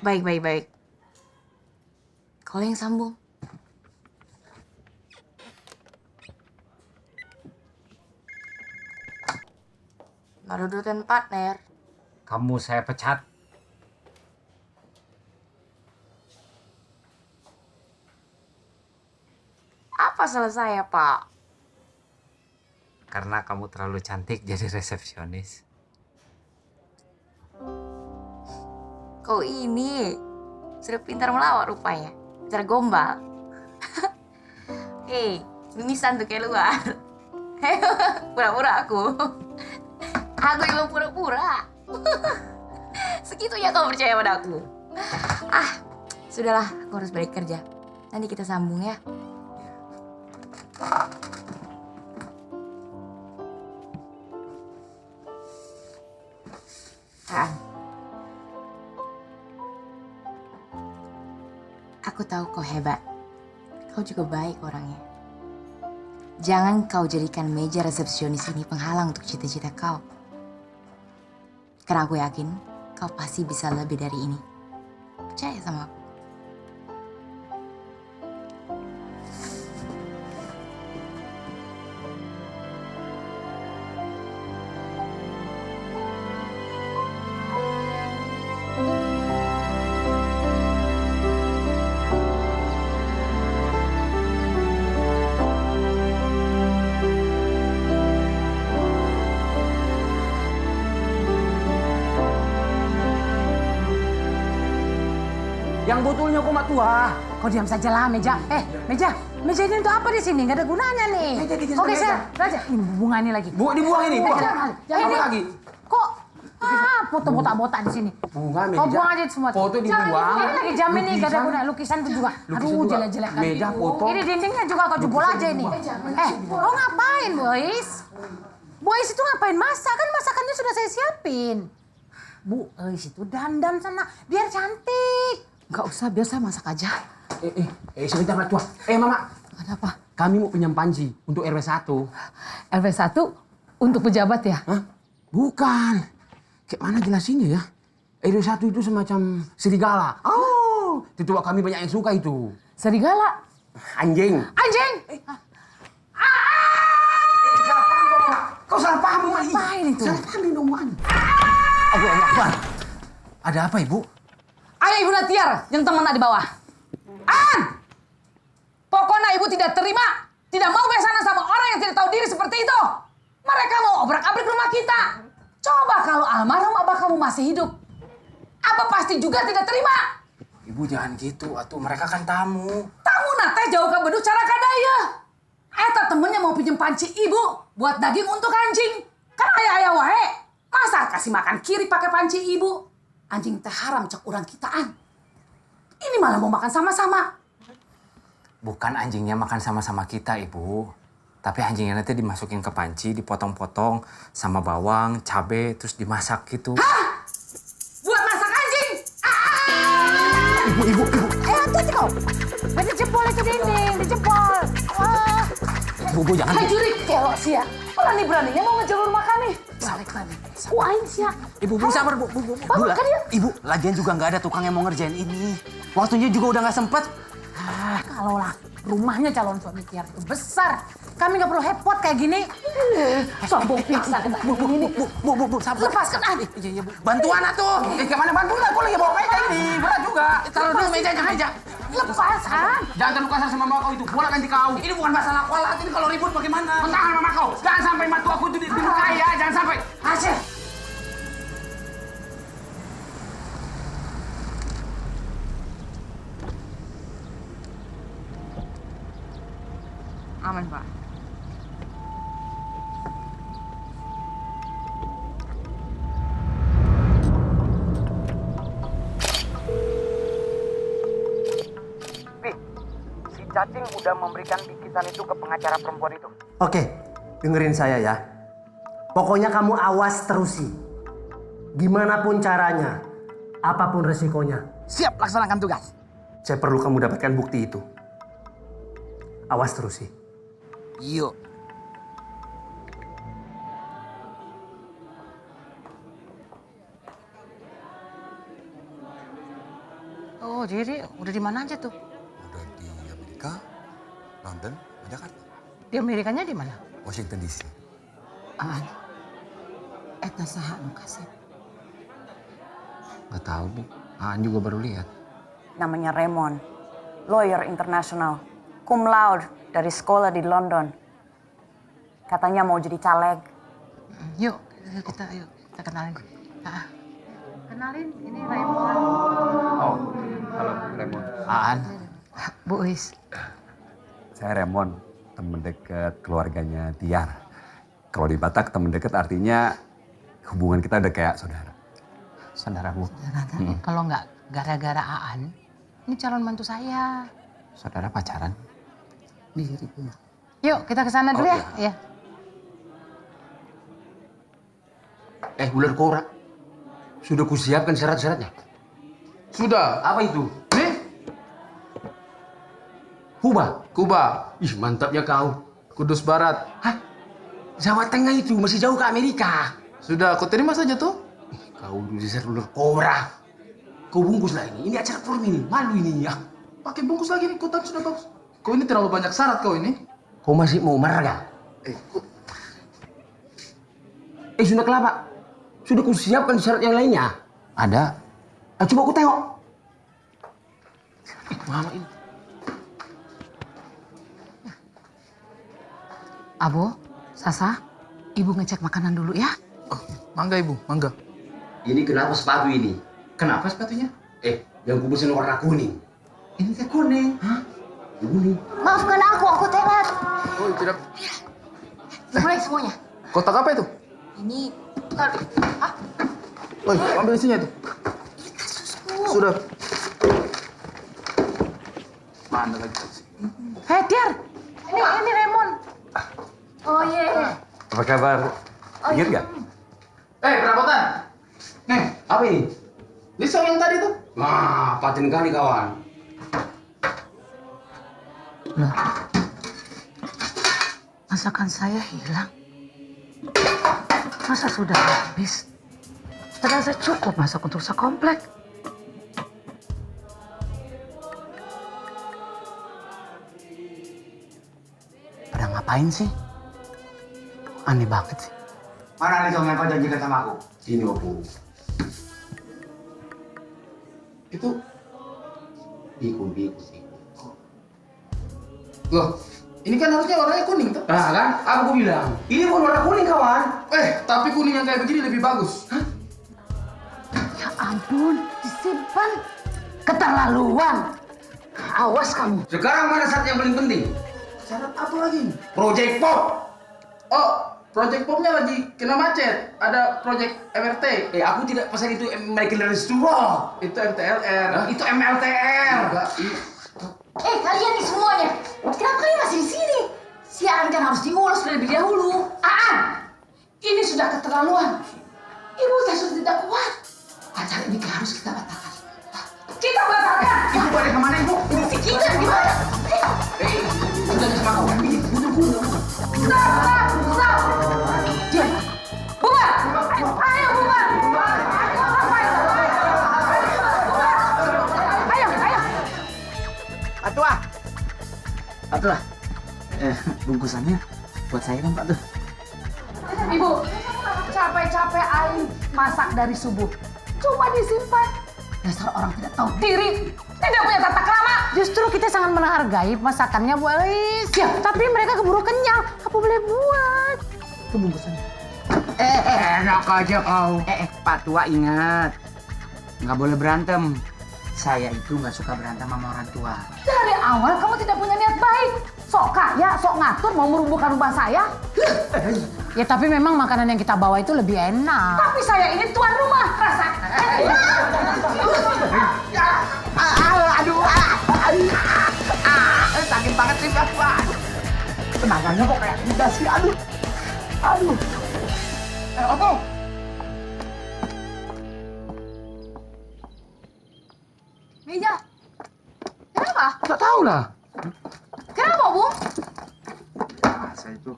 Baik. Kalau yang sambung. Marudo dan partner. Kamu saya pecat. Apa salah saya, Pak? Karena kamu terlalu cantik jadi resepsionis. Kau ini sudah pintar melawak rupanya. Cara gombal. Mimisan tuh kayak luar. Pura-pura aku. Aku emang pura-pura. Segitunya kau percaya pada aku. Sudahlah, aku harus balik kerja. Nanti kita sambung ya. Aku tahu kau hebat. Kau juga baik orangnya. Jangan kau jadikan meja resepsionis ini penghalang untuk cita-cita kau. Karena aku yakin kau pasti bisa lebih dari ini. Percaya sama aku. Yang botolnya kok mak tua? Kau diam saja lah, Meja. Meja ini untuk apa di sini? Gak ada gunanya nih. Oke, saya Raja. Ini bunga ini lagi. Dibuang ini, buang. Jangan Apa lagi? Kok foto botak-botak di sini? Bunga, Meja. Kau buang aja semua. Foto dibuang. Ini lagi jam ini gak ada gunanya. Lukisan itu juga. Aduh, jelek-jelek kan. Meja, foto. Ini dindingnya juga kau jebol aja ini. Kau ngapain, Boys? Boys itu ngapain masak? Kan masakannya sudah saya siapin. Bu, itu dandan sana. Biar cantik. Gak usah, biar saya masak aja. Sebentar mak tua. Mama. Ada apa? Kami mau pinjam panci untuk RW 1. RW 1 untuk pejabat ya? Hah? Bukan. Kayak mana jelasinnya ya? RW 1 itu semacam serigala. Oh, tetua kami banyak yang suka itu. Serigala? Anjing. Anjing? Kau salah paham, Mama. Ngapain itu? Salah paham ini omongan. Ada apa, Ibu? Ayo Ibu Natiar yang teman di bawah. Pokoknya Ibu tidak terima, tidak mau bersama sama orang yang tidak tahu diri seperti itu. Mereka mau obrak-abrik rumah kita. Coba kalau almarhum abah kamu masih hidup, Abah pasti juga tidak terima. Ibu jangan gitu, atuh mereka kan tamu. Tamu nate jauh ke beduk cara kadaya. Eta temennya mau pinjem panci Ibu buat daging untuk anjing. Kan ayah wae. Masa kasih makan kiri pakai panci Ibu? Anjing teh haram cek urang kitaan. Ini malah mau makan sama-sama. Bukan anjingnya makan sama-sama kita, Ibu. Tapi anjingnya nanti dimasukin ke panci, dipotong-potong sama bawang, cabe, terus dimasak gitu. Hah? Buat masak anjing? Ibu. Hati-hati kau. Dijebol itu dinding, dijebol. Bu, jangan. Hai jurik, kelok sia. Berani-beraninya mau ngejalur rumah kami. Balik lagi. Kuain sia. Ibu, sabar, Bu. Ibu, lagian juga nggak ada tukang yang mau ngerjain ini. Waktunya juga udah nggak sempet. Kalau lah rumahnya calon suami Tiar itu besar. Kami nggak perlu hepot kayak gini. Sombong piksa. Bu, sabar. Lepaskan Iya, Bu. Bantuan atuh. Kemana bantuan? Aku lagi bawa meja ini. Berat juga. Taruh dulu mejanya, meja. Lepaskan. Jangan terlalu kasar sama mama kau itu. Bola nanti kau. Ini bukan masalah kualat. Ini kalau ribut bagaimana? Tahan mama kau. Jangan sampai matu aku itu dilukai ya. Jangan sampai. Aceh. Aman, Pak. Si Cacing udah memberikan bingkisan itu ke pengacara perempuan itu. Oke, dengerin saya ya. Pokoknya kamu awas terusi. Gimana pun caranya, apapun resikonya. Siap laksanakan tugas. Saya perlu kamu dapatkan bukti itu. Awas terusi. Yuk. Oh, jadi udah di mana aja tuh? Udah di Amerika, London, Jakarta. Di Amerikanya di mana? Washington DC. Etna saha nu kasep. Nggak tahu, Bu. Aan juga baru lihat. Namanya Raymond, lawyer internasional, cum laude dari sekolah di London. Katanya mau jadi caleg. Yuk, kita kenalin. Kenalin, ini Raymond. Oh, halo Raymond. Aan. Bu Is. Saya Raymond, teman dekat keluarganya Tiar. Kalau di Batak teman dekat artinya hubungan kita udah kayak saudara. Saudara, Bu. Kalau nggak gara-gara Aan, ini calon mantu saya. Saudara pacaran? Diri punya. Yuk, kita ke sana dulu ya. Iya. Ular kora. Sudah kusiapkan syarat-syaratnya. Sudah. Apa itu? Nih. Kuba. Kuba. Ih, mantapnya kau. Kudus Barat. Hah? Jawa Tengah itu masih jauh ke Amerika. Sudah, kau terima saja tuh. Kau bisa ular kobra. Kau bungkus lah ini. Ini acara forum ini. Malu ini ya. Pakai bungkus lagi nih, kotak sudah bagus. Kau ini terlalu banyak syarat kau ini. Kau masih mau marah? Sudah kelapa. Sudah kau siapkan syarat yang lainnya? Ada. Coba aku tengok. Mama ini. Abo, Sasa, Ibu ngecek makanan dulu ya. Mangga Ibu, mangga. Ini kenapa sepatu ini? Kenapa sepatunya? Yang kubusin warna kuning. Ini teh kuning. Hah? Kuning. Maafkan aku telat. Oh, tidak. Mulai semuanya. Kotak apa itu? Ini Woi, ambil isinya itu. Sudah. Mana lagi? Hei, Tiar. Ini Raymond. Oh iya. Apa kabar? Ingat nggak? Perabotan. Nih, apa ini? Lisong yang tadi tuh. Wah, paten kali kawan. Loh, masakan saya hilang. Masa sudah habis? Padahal saya cukup masak untuk sekomplek. Pada ngapain sih? Aneh banget sih. Mana nih yang kau janjikan sama aku? Ini Opu. Itu Biku. loh, ini kan harusnya warnanya kuning tuh. Nah kan, aku bilang. Ini bukan warna kuning kawan. Tapi kuning yang kayak begini lebih bagus. Hah? Ya ampun, disimpan. Keterlaluan. Awas kamu. Sekarang mana syarat yang paling penting? Syarat apa lagi? Project Pop. Oh, Project Popnya lagi kena macet. Ada Project MRT. Aku tidak pesan itu Michael Restaurant. Itu MTLR. Itu MLTR. Kalian nih semuanya. Kenapa kalian masih di sini? Siaran kan harus diurus terlebih dahulu. Ini sudah keterlaluan. Ibu saya sudah tidak kuat. Acara ini harus kita batalkan. Kita batalkan. Ibu balik kemana ibu? Si kita gimana? Udah sama kau. Ini bunuh. Stop. Diam. Bubar. Ayo bubar. Ayo. Atuh. Bungkusannya buat saya kan Pak tuh. Ibu, capek-capek aing masak dari subuh. Cuma disimpan. Dasar orang tidak tahu diri. Tidak punya tata krama. Justru kita sangat menghargai masakannya Bu Elis. Ya, tapi mereka keburu kenyang. Apa boleh buat? Itu bungkusannya. Enak aja kau. Pak Tua ingat. Nggak boleh berantem. Saya itu nggak suka berantem sama orang tua. Dari awal kamu tidak punya niat baik. Sok kaya, sok ngatur mau merubuhkan rumah saya. Ya tapi memang makanan yang kita bawa itu lebih enak. Tapi saya ini tuan rumah, rasakan. Sakit banget sih Pak Tua. Tenaganya kok kayak kuda sih, aduh. Apa? Meja. Kenapa? Nggak tahu lah. Kenapa, Bu? Saya itu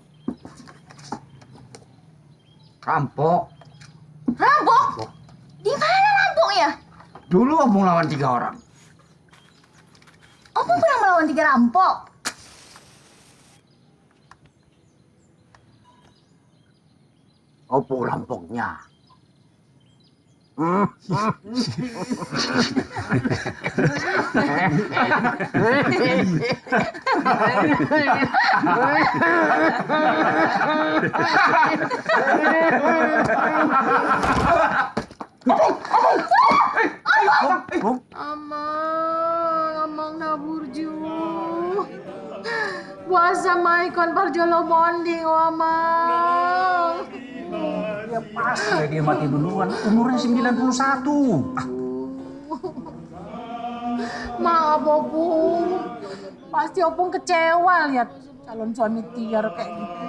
rampok. Rampok? Di mana rampoknya? Dulu Opung lawan 3 orang. Opung pernah melawan 3 rampok? Opung rampoknya. Amang naburju. Puasa maikon parjolo bonding, amang. Ya pas dia mati duluan. Umurnya 91. Maaf, Opung. Pasti Opung kecewa lihat calon suami Tiar kayak gitu.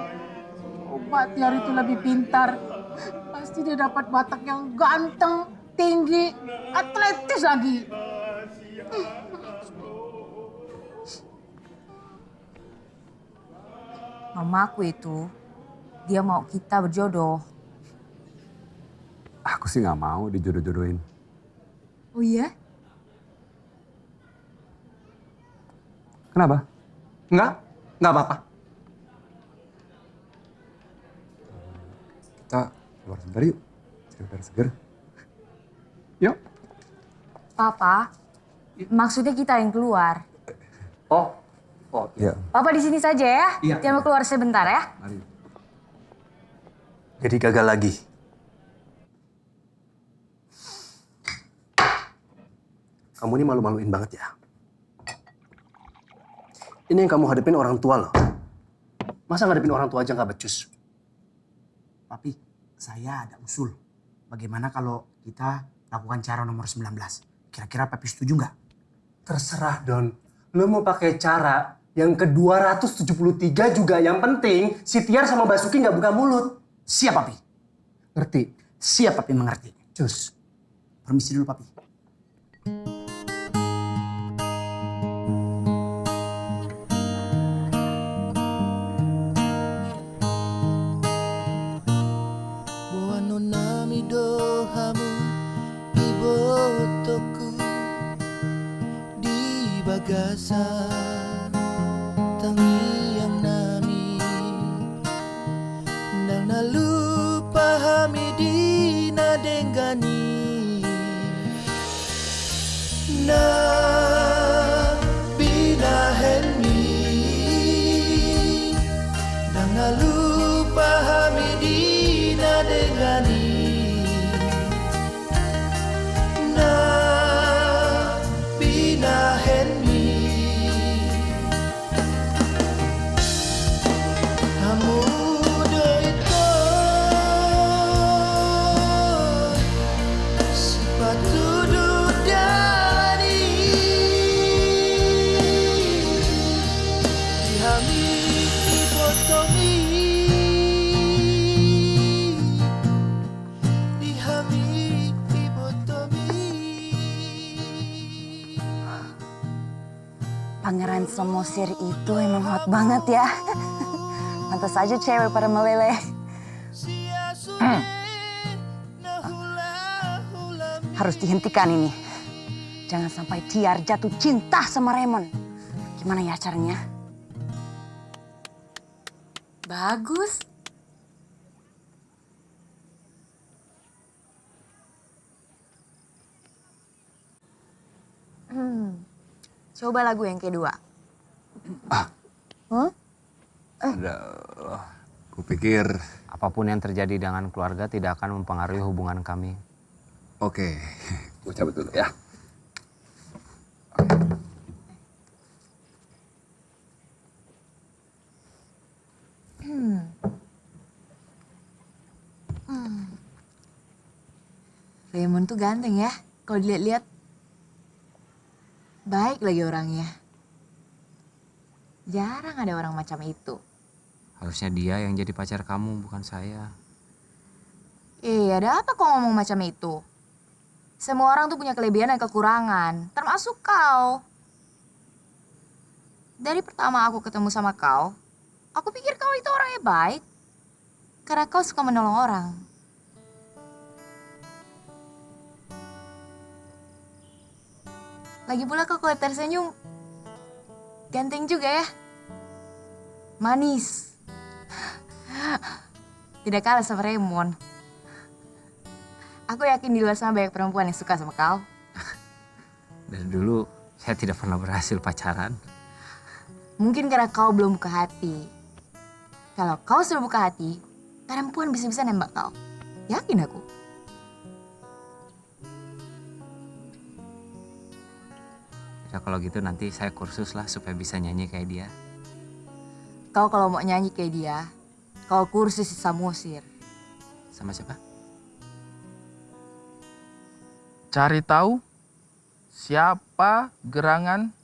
Pak Tiar itu lebih pintar. Pasti dia dapat batak yang ganteng, tinggi, atletis lagi. Mamaku itu, dia mau kita berjodoh. Aku sih nggak mau dijodoh-jodohin. Oh iya? Kenapa? Nggak apa-apa. Kita keluar sebentar yuk. Seger-seger. Yuk. Papa, maksudnya kita yang keluar. Oh iya. Papa di sini saja ya. Iya. Jangan keluar sebentar ya. Mari. Jadi gagal lagi. Kamu ini malu-maluin banget ya. Ini yang kamu hadapin orang tua loh. Masa ngadepin orang tua aja nggak becus? Papi, saya ada usul. Bagaimana kalau kita lakukan cara nomor 19? Kira-kira Papi setuju nggak? Terserah Don. Lo mau pakai cara yang ke-273 juga, yang penting si Tiar sama Basuki nggak buka mulut. Siap, Papi. Ngerti? Siap, Papi mengerti. Cus. Permisi dulu, Papi. Bagasa tangi yang nami nang nalu pahami di nadenggani na bina henmi nang nalu pahami di nadenggani na bina henmi Pangeran Samosir itu emang hot banget ya. Pantas aja cewek pada meleleh. Harus dihentikan ini. Jangan sampai Tiar jatuh cinta sama Raymond. Gimana ya caranya? Bagus. Coba lagu yang kedua. Kupikir apapun yang terjadi dengan keluarga tidak akan mempengaruhi hubungan kami. Oke, gue cabut dulu ya. Raymond tuh ganteng ya, kalau dilihat-lihat. Baik lagi orangnya. Jarang ada orang macam itu. Harusnya dia yang jadi pacar kamu, bukan saya. Ada apa kok ngomong macam itu? Semua orang tuh punya kelebihan dan kekurangan, termasuk kau. Dari pertama aku ketemu sama kau, aku pikir kau itu orangnya baik. Karena kau suka menolong orang. Lagi pula kau kalau tersenyum, ganteng juga ya. Manis. Tidak kalah sama Raymond. Aku yakin di luar sana banyak perempuan yang suka sama kau. Dari dulu saya tidak pernah berhasil pacaran. Mungkin karena kau belum buka hati. Kalau kau sudah buka hati, perempuan bisa-bisa nembak kau. Yakin aku. Ya kalau gitu nanti saya kursus lah supaya bisa nyanyi kayak dia. Kau kalau mau nyanyi kayak dia, kau kursus di Samosir. Sama siapa? Cari tahu siapa gerangan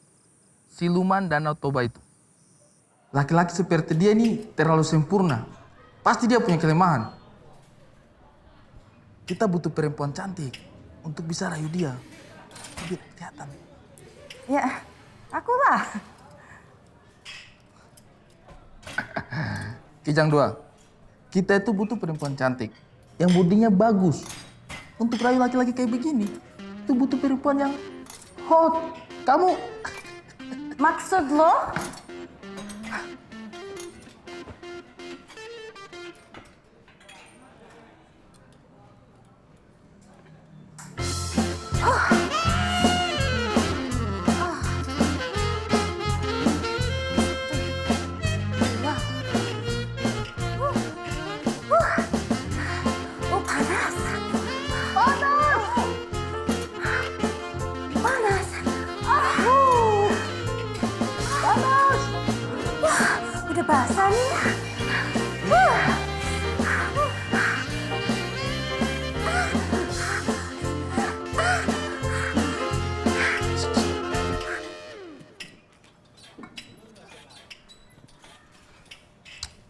siluman Danau Toba itu. Laki-laki seperti dia ini terlalu sempurna. Pasti dia punya kelemahan. Kita butuh perempuan cantik untuk bisa rayu dia. Biar kelihatan. Ya, akulah. Kijang 2, kita itu butuh perempuan cantik. Yang bodinya bagus. Untuk rayu laki-laki kayak begini, itu butuh perempuan yang hot. Kamu... Maksud lo? Udah basah nih.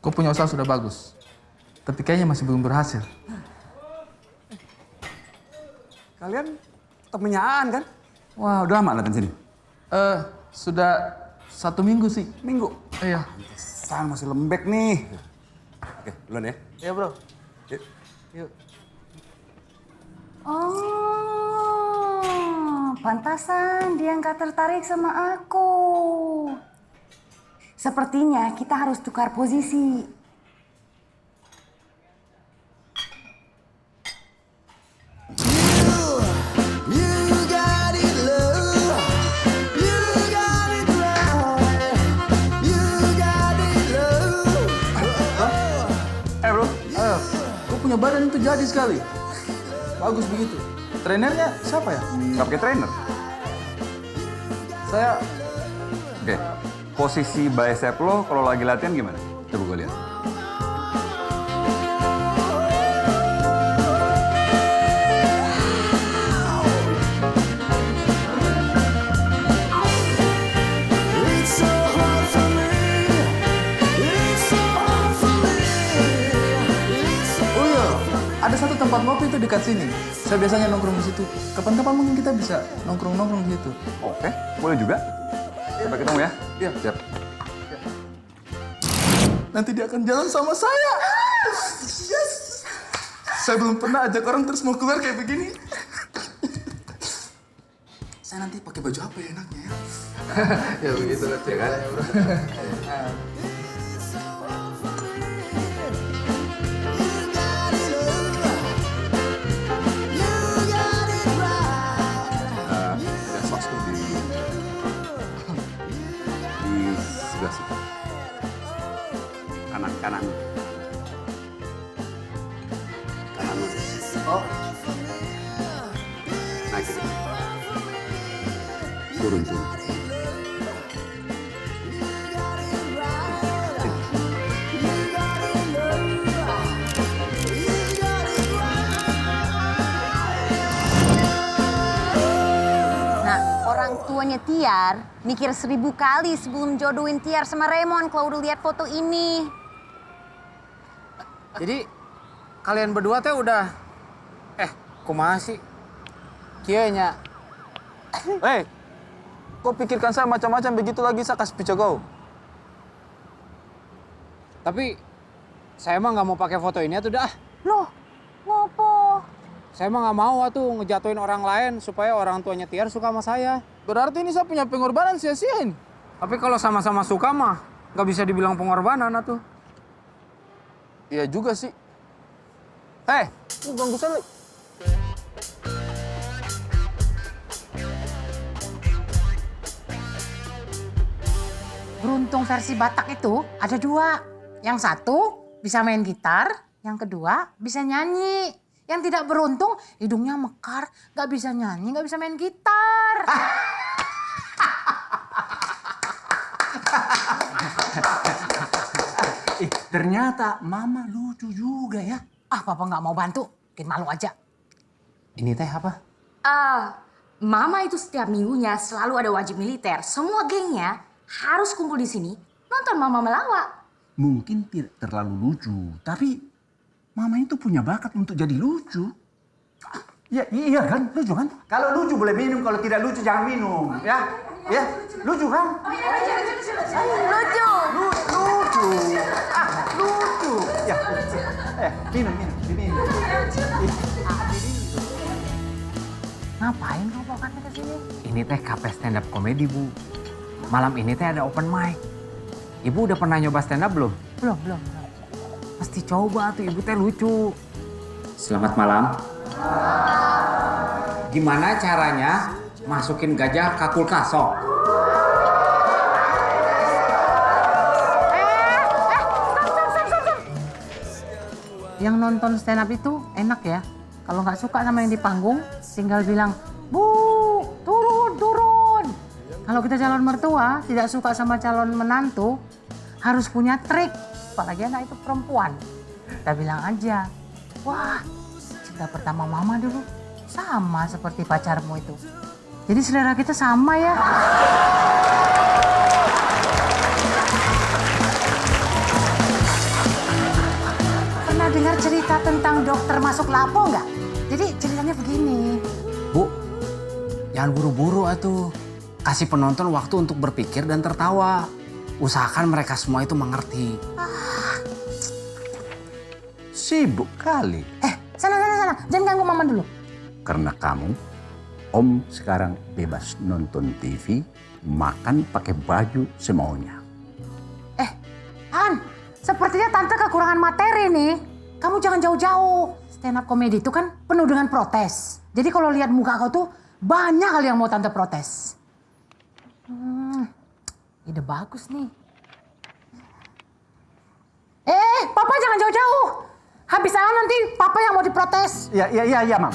Kau punya usaha sudah bagus, tapi kayaknya masih belum berhasil. Kalian temennya Aan kan? Wah, udah lama latihan sini? Sudah 1 minggu sih. Minggu? Iya. San masih lembek nih. Oke, duluan ya. Iya bro. Yuk. Yuk. Oh, pantasan dia nggak tertarik sama aku. Sepertinya kita harus tukar posisi. Punya badan itu jadi sekali. Bagus begitu. Trainernya siapa ya? Nggak pakai trainer. Saya... Oke, posisi bicep lo kalau lagi latihan gimana? Coba gue lihat. Ada satu tempat ngopi itu dekat sini. Saya biasanya nongkrong di situ. Kapan-kapan mungkin kita bisa nongkrong di situ. Oke, boleh juga. Sampai ketemu ya. Iya. Siap. Nanti dia akan jalan sama saya. Yes. Saya belum pernah ajak orang terus mau keluar kayak begini. Saya nanti pakai baju apa ya enaknya ya? Ya begitu lah ya kan. Kanan. Oh. Naik gitu. Turun. Nah, orang tuanya Tiar mikir 1000 kali sebelum jodohin Tiar sama Raymond kalau udah lihat foto ini. Jadi kalian berdua teh udah kumaha sih? Kieunya. Kau pikirkan saya macam-macam begitu lagi saya kasih pica kau. Tapi saya mah nggak mau pakai foto ini atuh dah. Loh, ngopo? Saya mah nggak mau atuh ngejatuhin orang lain supaya orang tuanya Tiar suka sama saya. Berarti ini saya punya pengorbanan sia-sia ini. Tapi kalau sama-sama suka mah nggak bisa dibilang pengorbanan atuh. Iya juga sih. Ganggu saya. Beruntung versi Batak itu ada 2. Yang satu bisa main gitar, yang kedua bisa nyanyi. Yang tidak beruntung hidungnya mekar, nggak bisa nyanyi, nggak bisa main gitar. Ternyata Mama lucu juga ya. Papa nggak mau bantu, bikin malu aja. Ini teh apa? Mama itu setiap minggunya selalu ada wajib militer. Semua gengnya harus kumpul di sini nonton Mama melawak. Mungkin tidak terlalu lucu, tapi Mama itu punya bakat untuk jadi lucu. Iya kan, lucu kan? Kalau lucu boleh minum, kalau tidak lucu jangan minum, ya. Ya, lucu kan? Lucu. Lucu. Lucu. Ya, minum. Ngapain kau bawa kami ke sini? Ini teh kafe stand up komedi, Bu. Malam ini teh ada open mic. Ibu udah pernah nyoba stand up belum? Belum. Pasti coba tuh, ibu teh lucu. Selamat malam. Gimana caranya masukin gajah ke kulkas, sok? Yang nonton stand up itu enak ya. Kalau nggak suka sama yang di panggung, tinggal bilang, Bu, turun. Kalau kita calon mertua, tidak suka sama calon menantu, harus punya trik. Apalagi anak itu perempuan. Kita bilang aja, wah, cinta pertama mama dulu sama seperti pacarmu itu. Jadi selera kita sama ya. Pernah dengar cerita tentang dokter masuk lapo nggak? Jadi ceritanya begini. Bu, jangan buru-buru atuh. Kasih penonton waktu untuk berpikir dan tertawa. Usahakan mereka semua itu mengerti. Sibuk kali. Sana. Jangan ganggu mama dulu. Karena kamu, Om sekarang bebas nonton TV, makan pakai baju semaunya. An, sepertinya tante kekurangan materi nih. Kamu jangan jauh-jauh. Stand up comedy itu kan penuh dengan protes. Jadi kalau lihat muka kau tuh banyak hal yang mau tante protes. Ide bagus nih. Papa jangan jauh-jauh. Habis sana nanti papa yang mau diprotes. Iya, Mam.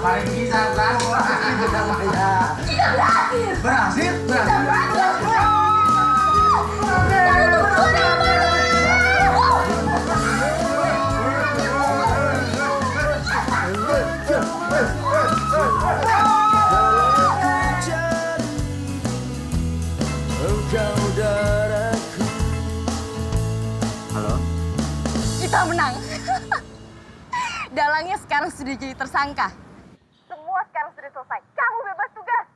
Paling bisa kan? Itu namanya. Tidak berhasil. Berhasil. Halo? Kita menang. Dalangnya sekarang sudah jadi tersangka. Semua sekarang sudah selesai. Kamu bebas tugas.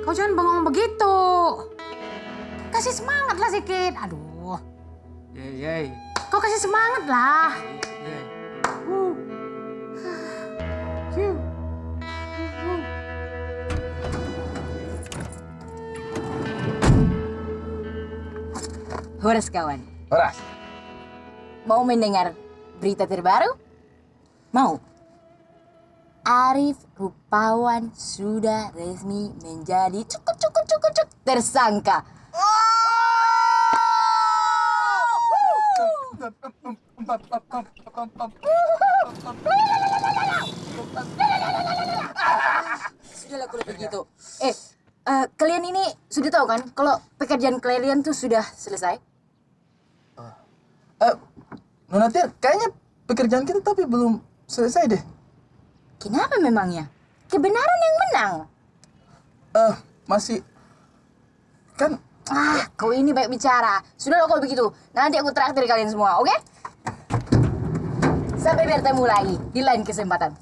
Kau jangan bengong begitu. Kasih semangat lah sedikit. Aduh. Yey. Kau kasih semangat lah. Horas kawan. Horas. Mau mendengar berita terbaru? Mau? Arif Rupawan sudah resmi menjadi cuk tersangka. Sudahlah kalau begitu. Kalian ini sudah tahu kan kalau pekerjaan kalian tuh sudah selesai? Nona Tiar, kayaknya pekerjaan kita tapi belum selesai deh. Kenapa memangnya? Kebenaran yang menang. Masih kan. Kau ini baik bicara. Sudahlah kalau begitu. Nanti aku traktir kalian semua, oke? Sampai bertemu lagi di lain kesempatan.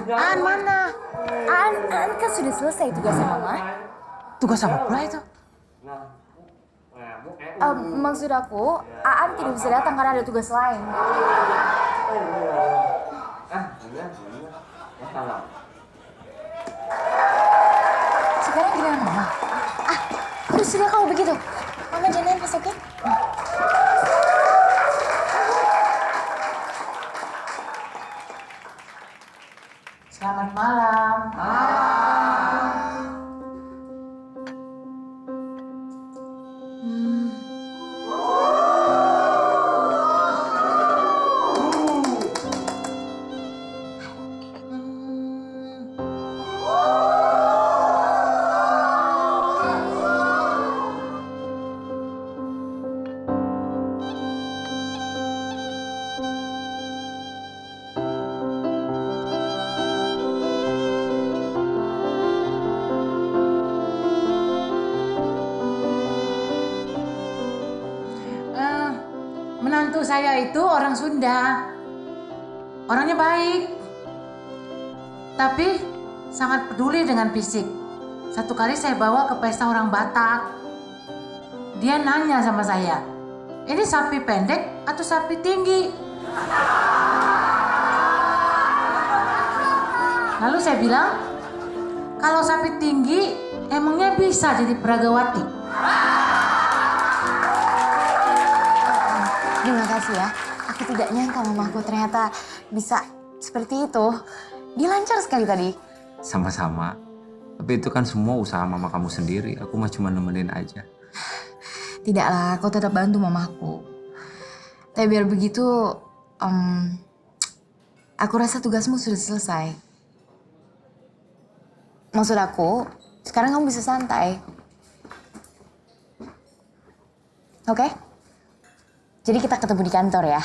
An mana? An kan sudah selesai tugasnya Mama. Tugas apa pula itu? Maksud aku, Aan tidak bisa datang karena ada tugas lain. Sekarang giliran Mama. Sudah kalau begitu. Mama jangan pas, oke? Selamat malam. saya itu orang Sunda. Orangnya baik. Tapi sangat peduli dengan fisik. Satu kali saya bawa ke pesta orang Batak. Dia nanya sama saya, ini sapi pendek atau sapi tinggi? Lalu saya bilang, kalau sapi tinggi emangnya bisa jadi peragawati? Terima kasih ya. Aku tidak nyangka mamaku ternyata bisa seperti itu. Dia lancar sekali tadi. Sama-sama. Tapi itu kan semua usaha mama kamu sendiri. Aku mah cuma nemenin aja. Tidaklah, kau tetap bantu mamaku. Tapi biar begitu, aku rasa tugasmu sudah selesai. Maksud aku, sekarang kamu bisa santai. Oke? Jadi kita ketemu di kantor ya.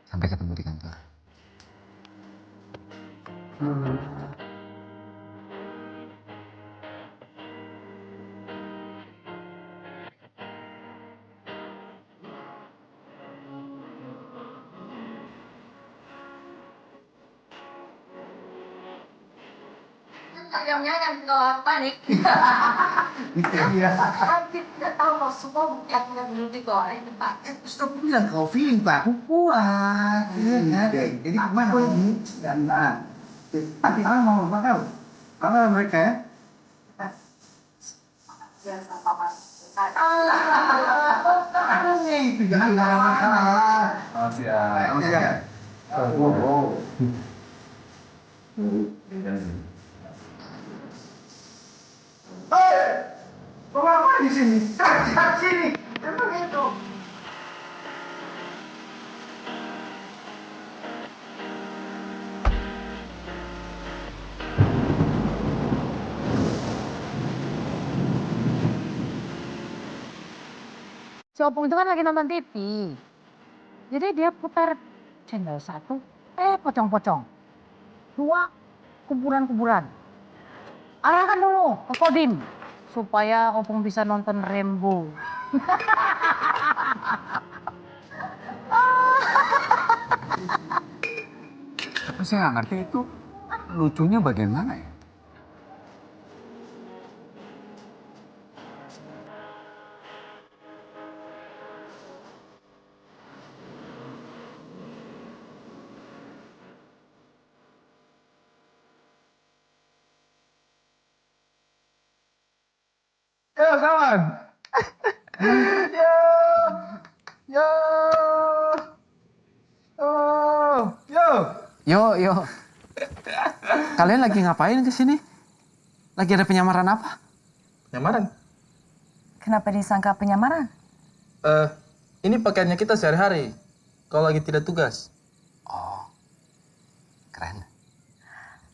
Sampai ketemu di kantor. Ayamnya yang nggak panik. Iya. Hampir tidak tahu kalau semua bukannya dulu digoreng, Pak. Stop bilang kau feeling Pak. Kuat. Jadi gimana ini? Dan nanti mau apa kau? Kalau mereka ya? Itu jangan lama-lama. Oh siap. Bawa apa di sini? Sini. Emang itu. Si Opung itu kan lagi nonton TV. Jadi dia putar channel 1, pocong-pocong. 2, kuburan-kuburan. Arahkan dulu ke Kodim supaya Opung bisa nonton Rambo. Tapi saya nggak ngerti itu lucunya bagian mana ya? Yo kawan. Yo. Yo. Oh, yo. Yo. Kalian lagi ngapain ke sini? Lagi ada penyamaran apa? Penyamaran? Kenapa disangka penyamaran? Ini pakaiannya kita sehari-hari. Kalau lagi tidak tugas. Keren.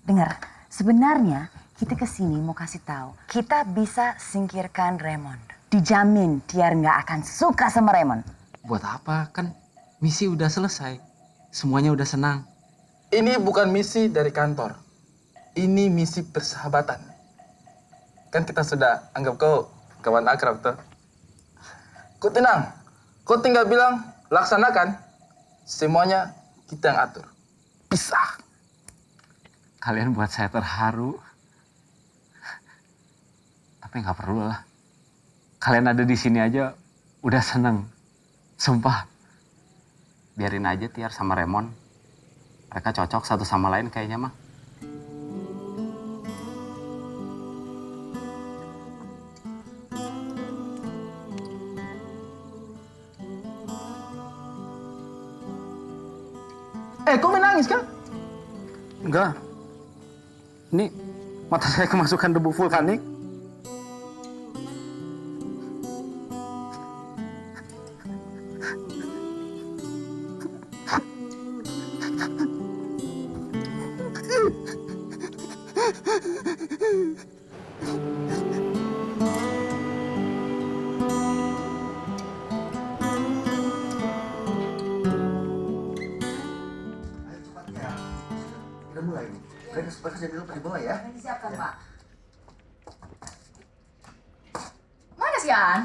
Dengar, sebenarnya kita kesini mau kasih tahu. Kita bisa singkirkan Raymond. Dijamin Tiar nggak akan suka sama Raymond. Buat apa? Kan misi udah selesai. Semuanya udah senang. Ini bukan misi dari kantor. Ini misi persahabatan. Kan kita sudah anggap kau kawan akrab tuh. Kau tenang. Kau tinggal bilang laksanakan. Semuanya kita yang atur. Pisah. Kalian buat saya terharu. Tapi nggak perlu lah. Kalian ada di sini aja udah seneng. Sumpah. Biarin aja Tiar sama Raymond. Mereka cocok satu sama lain kayaknya mah. Kau menangis kan? Enggak. Ini mata saya kemasukan debu vulkanik. mulai nih. Mereka jadi dulu di bawah ya. Disiapkan, Pak. Mana si An?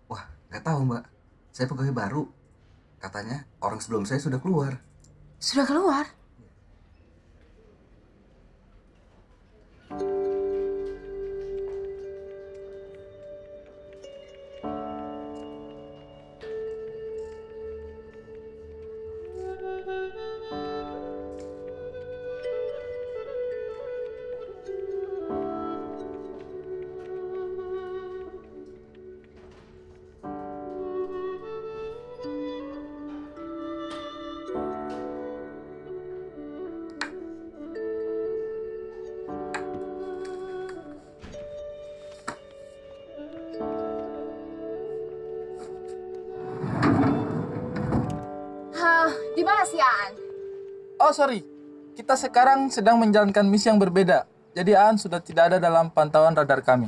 Wah, nggak tahu Mbak. Saya pegawai baru. Katanya orang sebelum saya sudah keluar. Sudah keluar? Di mana si Aan? Oh sorry, kita sekarang sedang menjalankan misi yang berbeda. Jadi Aan sudah tidak ada dalam pantauan radar kami.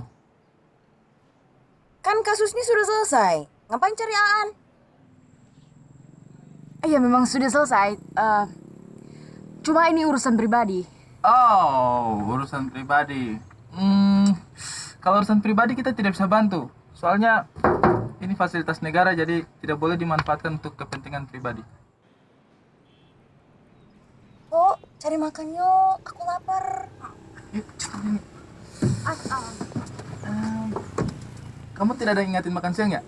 Kan kasus ini sudah selesai. Ngapain cari Aan? Iya memang sudah selesai. Cuma ini urusan pribadi. Oh, urusan pribadi. Kalau urusan pribadi kita tidak bisa bantu. Soalnya ini fasilitas negara jadi tidak boleh dimanfaatkan untuk kepentingan pribadi. Oh, cari makan yuk. Aku lapar. Kamu tidak ada yang ingatin makan siang ya?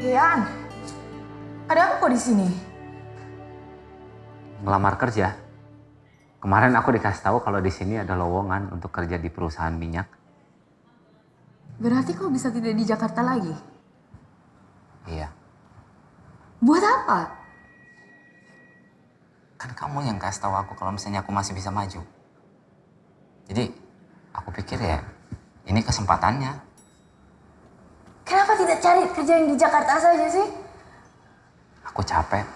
Yan, ada apa kok di sini? Ngelamar kerja. Kemarin aku dikasih tahu kalau di sini ada lowongan untuk kerja di perusahaan minyak. Berarti kau bisa tidak di Jakarta lagi? Iya. Buat apa? Kan kamu yang kasih tahu aku kalau misalnya aku masih bisa maju. Jadi aku pikir ya ini kesempatannya. Kenapa tidak cari kerja yang di Jakarta saja sih? Aku capek.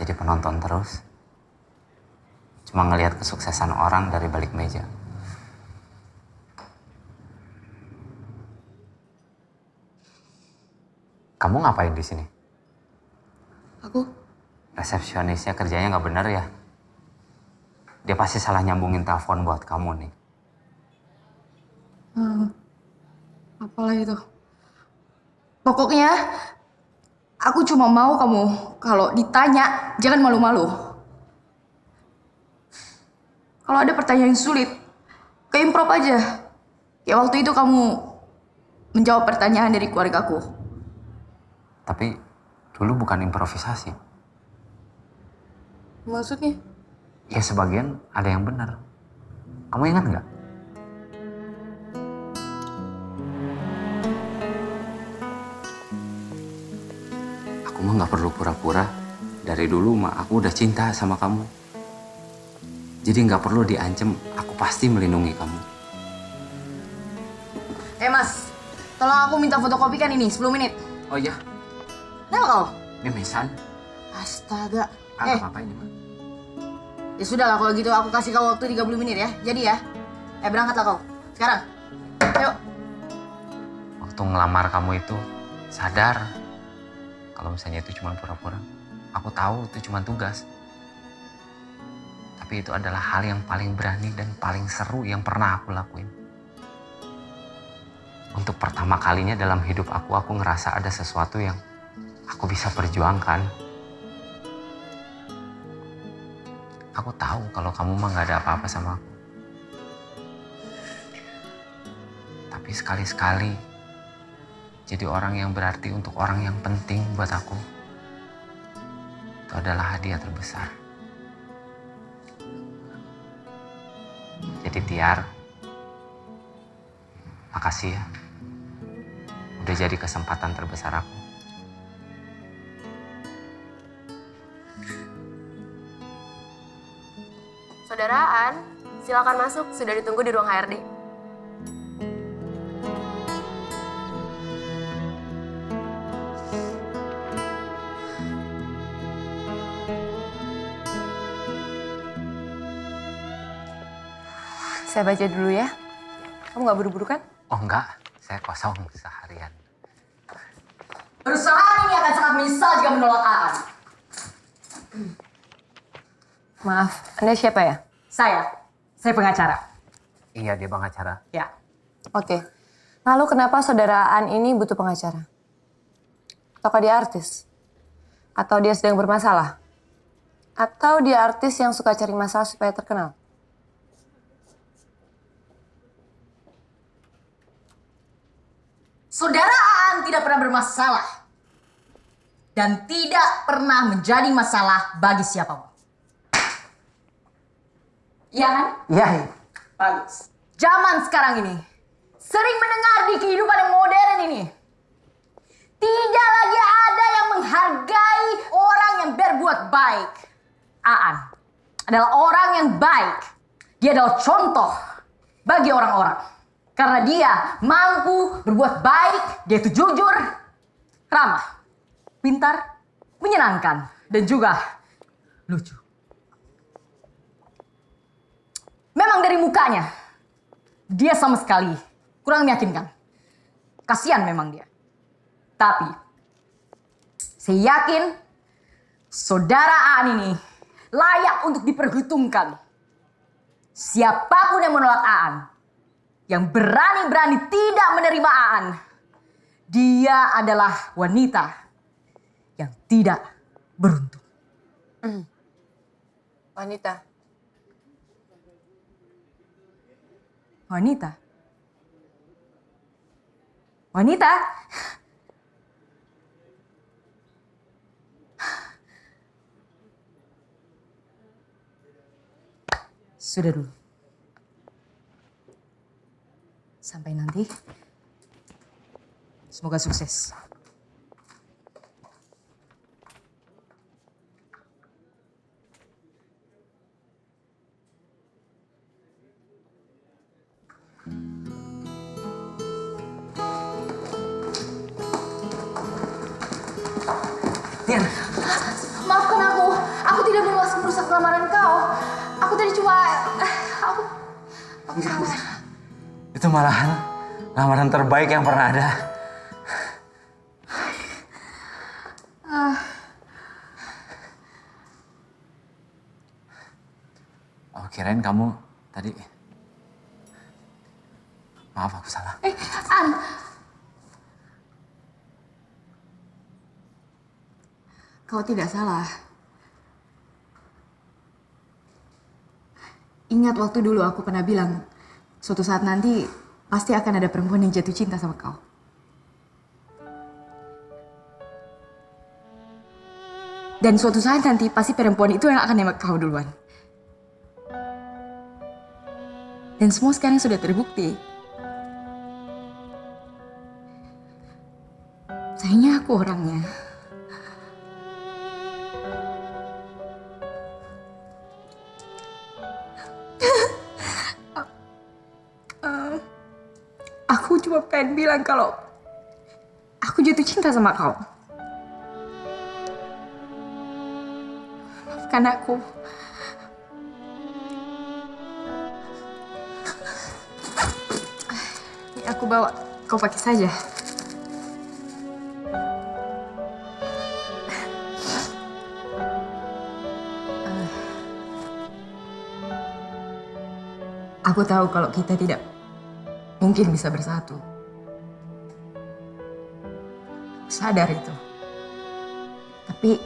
Jadi penonton terus. Cuma ngelihat kesuksesan orang dari balik meja. Kamu ngapain di sini? Aku? Resepsionisnya kerjanya nggak bener ya? Dia pasti salah nyambungin telepon buat kamu nih. Apalah itu. Pokoknya aku cuma mau kamu kalau ditanya jangan malu-malu. Kalau ada pertanyaan yang sulit, keimprov aja. Kayak waktu itu kamu menjawab pertanyaan dari keluargaku. Tapi dulu bukan improvisasi. Maksudnya? Ya sebagian ada yang benar. Kamu ingat nggak? Aku mah nggak perlu pura-pura. Dari dulu mah aku udah cinta sama kamu. Jadi nggak perlu diancem. Aku pasti melindungi kamu. Mas, tolong aku minta fotokopikan ini 10 menit. Oh iya, Kenapa kau? memesan. Astaga. Apa ini mah? Ya sudah lah kalau gitu aku kasih kau waktu 30 menit ya. Jadi ya. Berangkatlah kau. Sekarang. Yuk. Waktu ngelamar kamu itu sadar kalau misalnya itu cuma pura-pura. Aku tahu itu cuma tugas. Tapi itu adalah hal yang paling berani dan paling seru yang pernah aku lakuin. Untuk pertama kalinya dalam hidup aku ngerasa ada sesuatu yang aku bisa perjuangkan. Aku tahu kalau kamu mah gak ada apa-apa sama aku. Tapi sekali-sekali jadi orang yang berarti untuk orang yang penting buat aku, itu adalah hadiah terbesar. Jadi Tiar, makasih ya. Udah jadi kesempatan terbesar aku. Saudaraan, silakan masuk. Sudah ditunggu di ruang HRD. Saya baca dulu ya. Kamu nggak buru-buru kan? Oh enggak, saya kosong seharian. Perusahaan ini akan sangat menyesal jika menolak Aan. Maaf, Anda siapa ya? Saya pengacara. Iya, dia pengacara. Ya. Oke. Lalu kenapa saudaraan ini butuh pengacara? Ataukah dia artis? Atau dia sedang bermasalah? Atau dia artis yang suka cari masalah supaya terkenal? Saudara Aan tidak pernah bermasalah. Dan tidak pernah menjadi masalah bagi siapapun. Iya kan? Iya. Bagus. Zaman sekarang ini, sering mendengar di kehidupan yang modern ini, tidak lagi ada yang menghargai orang yang berbuat baik. Aan adalah orang yang baik. Dia adalah contoh bagi orang-orang. Karena dia mampu berbuat baik, dia itu jujur, ramah, pintar, menyenangkan, dan juga lucu. Memang dari mukanya, dia sama sekali kurang meyakinkan. Kasihan memang dia. Tapi, saya yakin saudara Aan ini layak untuk diperhitungkan. Siapapun yang menolak Aan, yang berani-berani tidak menerima Aan, dia adalah wanita yang tidak beruntung. Wanita. Wanita? Wanita? Sudah dulu. Sampai nanti. Semoga sukses. Tiar. Maafkan aku. Aku tidak bermaksud merusak lamaran kau. Aku tadi cuma... Aku salah. Itu malahan lamaran terbaik yang pernah ada. Oh, kirain kamu tadi... Maaf, aku salah. An. Kau tidak salah. Ingat waktu dulu aku pernah bilang, suatu saat nanti pasti akan ada perempuan yang jatuh cinta sama kau. Dan suatu saat nanti pasti perempuan itu yang akan nembak kau duluan. Dan semua sekarang sudah terbukti. Sayangnya aku orangnya. Aku cuma pengen bilang kalau aku jatuh cinta sama kau. Maafkan aku. Ini aku bawa, kau pakai saja. Aku tahu kalau kita tidak mungkin bisa bersatu. Sadar itu. Tapi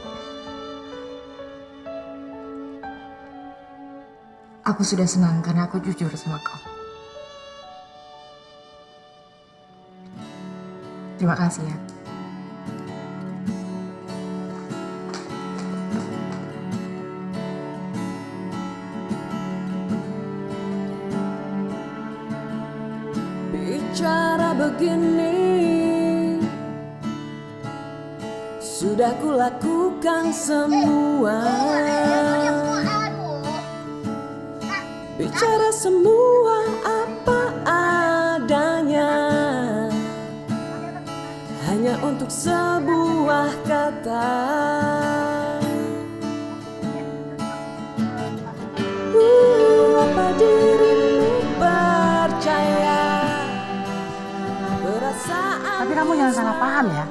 aku sudah senang karena aku jujur sama kau. Terima kasih ya. Bicara begini, sudah kulakukan semua. Bicara semua apa adanya, hanya untuk sebuah kata. Apa dirimu percaya? Tapi kamu jangan salah paham ya.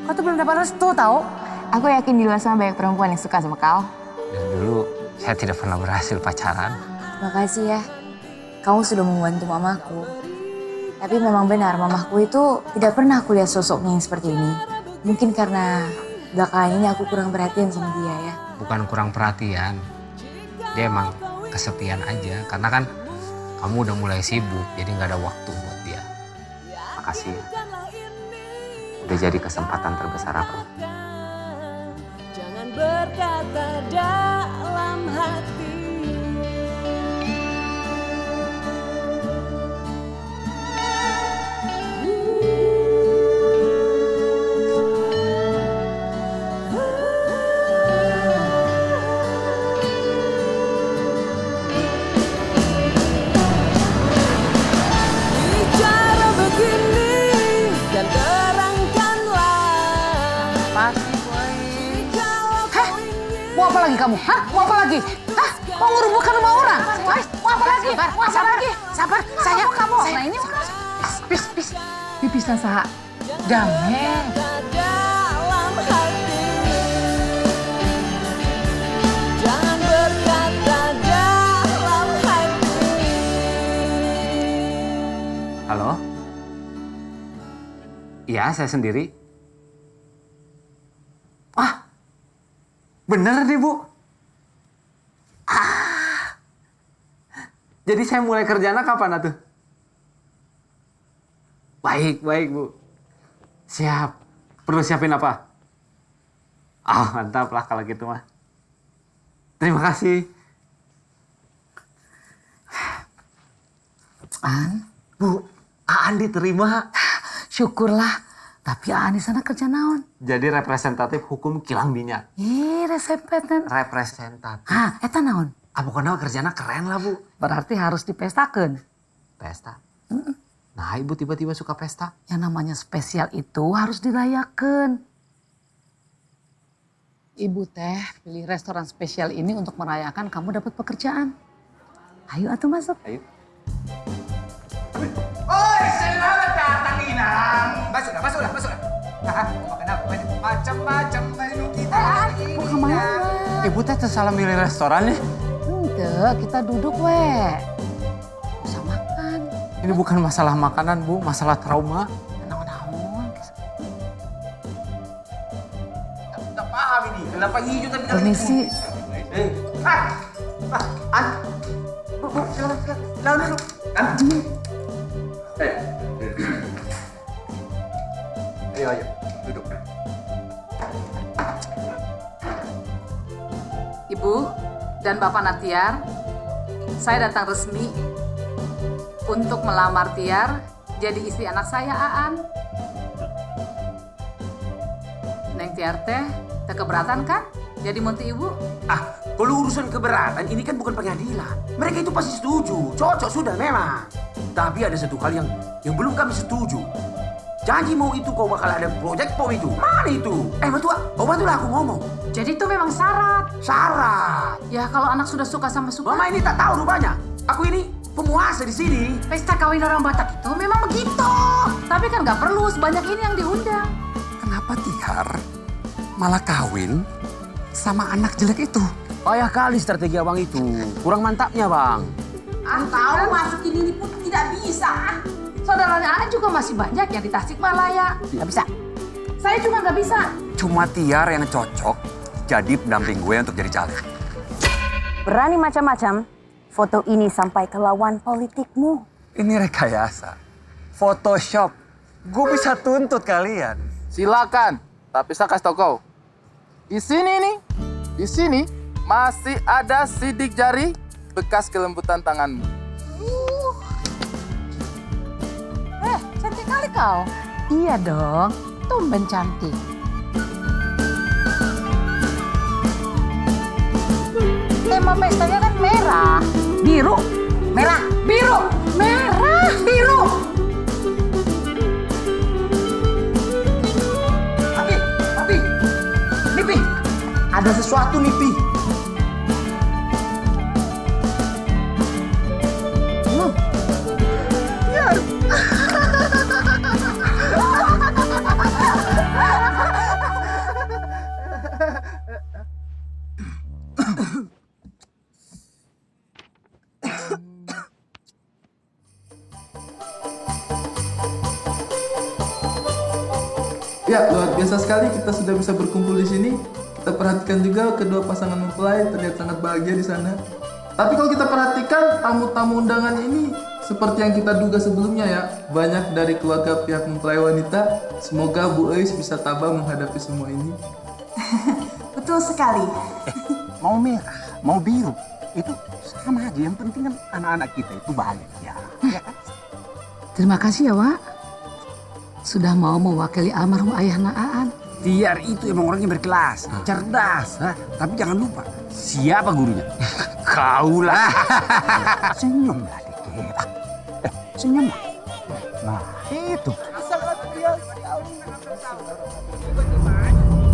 Kau tuh belum dapat restu tau. Aku yakin di luar sana banyak perempuan yang suka sama kau. Dari dulu saya tidak pernah berhasil pacaran. Makasih ya. Kamu sudah membantu mamaku. Tapi memang benar, mamaku itu tidak pernah aku lihat sosoknya yang seperti ini. Mungkin karena belakangan ini aku kurang perhatian sama dia ya. Bukan kurang perhatian. Dia emang kesepian aja. Karena kan kamu udah mulai sibuk, jadi nggak ada waktu buat dia. Makasih ya. Udah jadi kesempatan terbesar aku. Jangan berkata dalam hati. Bicara begini dan terangkanlah. Hah? Mau apa lagi kamu? Hah? Mau apa lagi? Hah? Mau ngerubuhkan rumah orang? Hah? Mau apa lagi? Mau apa lagi? Sabar, saya. Nah ini pis. Pipis saha. Damai. Dalam hati. Jangan berkata dalam hati. Halo? Iya, saya sendiri. Ah, bener nih Bu. Jadi saya mulai kerjanya kapan atuh? Baik Bu. Siap. Perlu siapin apa? Ah, mantap lah kalau gitu mah. Terima kasih. Bu, Aan diterima. Syukurlah. Tapi Aan di sana kerja naon? Jadi representatif hukum kilang minyak. Representatif. Hah, eta naon? Apa kenal kerjana keren lah Bu. Berarti harus dipestakan. Pesta? Nah, Ibu tiba-tiba suka pesta? Yang namanya spesial itu harus dirayakan. Ibu teh pilih restoran spesial ini untuk merayakan kamu dapat pekerjaan. Ayo atuh masuk. Ayo. Oi, selamat datang Inang. Masuklah. Nah, mau makan apa? Macam-macam menu kita. Mau kemana? Ibu teh salah milih restoran nih. Enggak, kita duduk we. Usah makan. Ini bukan masalah makanan Bu, masalah trauma. Naon-naon. Tak paham ini. Kenapa hijau tapi Permisi. Bu, silakan. Lalu dulu. Ayo, duduk. Ibu dan Bapak Natiar, saya datang resmi untuk melamar Tiar jadi istri anak saya, Aan. Neng Tiar teh keberatan kan jadi menantu ibu? Ah, kalau urusan keberatan ini kan bukan pengadilan. Mereka itu pasti setuju, cocok sudah memang. Tapi ada satu hal yang belum kami setuju. Janji mau itu kau bakal ada proyek pom itu. Mana itu? Bantulah aku ngomong. Jadi itu memang syarat. Syarat. Ya kalau anak sudah suka sama suka. Mama ini tak tahu rupanya. Aku ini penguasa di sini. Pesta kawin orang Batak itu memang begitu. Tapi kan nggak perlu sebanyak ini yang diundang. Kenapa Tiar malah kawin sama anak jelek itu? Payah kali strategi abang itu. Kurang mantapnya bang. Tahu masukin ini pun tidak bisa. Saudaranya Aan juga masih banyak yang di Tasikmalaya. Nggak bisa. Saya juga nggak bisa. Cuma Tiar yang cocok jadi pendamping gue untuk jadi caleg. Berani macam-macam, foto ini sampai ke lawan politikmu. Ini rekayasa, Photoshop. Gue bisa tuntut kalian. Silakan, tapi saya kasih tau kau. Di sini masih ada sidik jari bekas kelembutan tanganmu. Cantik kali kau. Iya dong, tumben cantik. Tema pestanya kan merah, biru, merah, biru, merah, biru. Pi, ada sesuatu nih, Pi. Ya, luar biasa sekali kita sudah bisa berkumpul di sini. Kita perhatikan juga kedua pasangan mempelai terlihat sangat bahagia di sana. Tapi kalau kita perhatikan tamu-tamu undangan ini seperti yang kita duga sebelumnya ya, banyak dari keluarga pihak mempelai wanita. Semoga Bu Eis bisa tabah menghadapi semua ini. Betul sekali. Mau merah, mau biru, itu sama aja. Yang penting kan anak-anak kita itu bahagia. Ya kan? Terima kasih ya, Wak. Sudah mau mewakili almarhum ayah Naan. Tiar itu emang orangnya berkelas, cerdas, tapi jangan lupa siapa gurunya? Kaulah. Senyumlah dikit. Senyumlah. Nah, itu.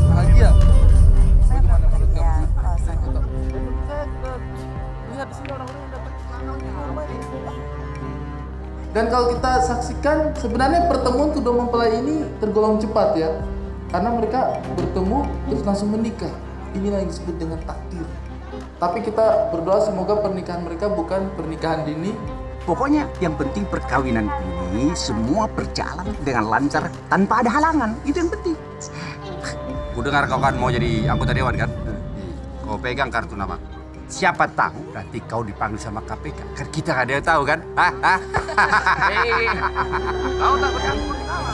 Bahagia. Dan kalau kita saksikan, sebenarnya pertemuan kedua mempelai ini tergolong cepat ya. Karena mereka bertemu terus langsung menikah. Inilah yang disebut dengan takdir. Tapi kita berdoa semoga pernikahan mereka bukan pernikahan dini. Pokoknya yang penting perkawinan ini semua berjalan dengan lancar tanpa ada halangan. Itu yang penting. Ku dengar kau kan mau jadi anggota dewan kan? Kau pegang kartu nama. Siapa tahu nanti kau dipanggil sama KPK. Kan kita nggak ada yang tahu kan? Kau tak bercampur di nama.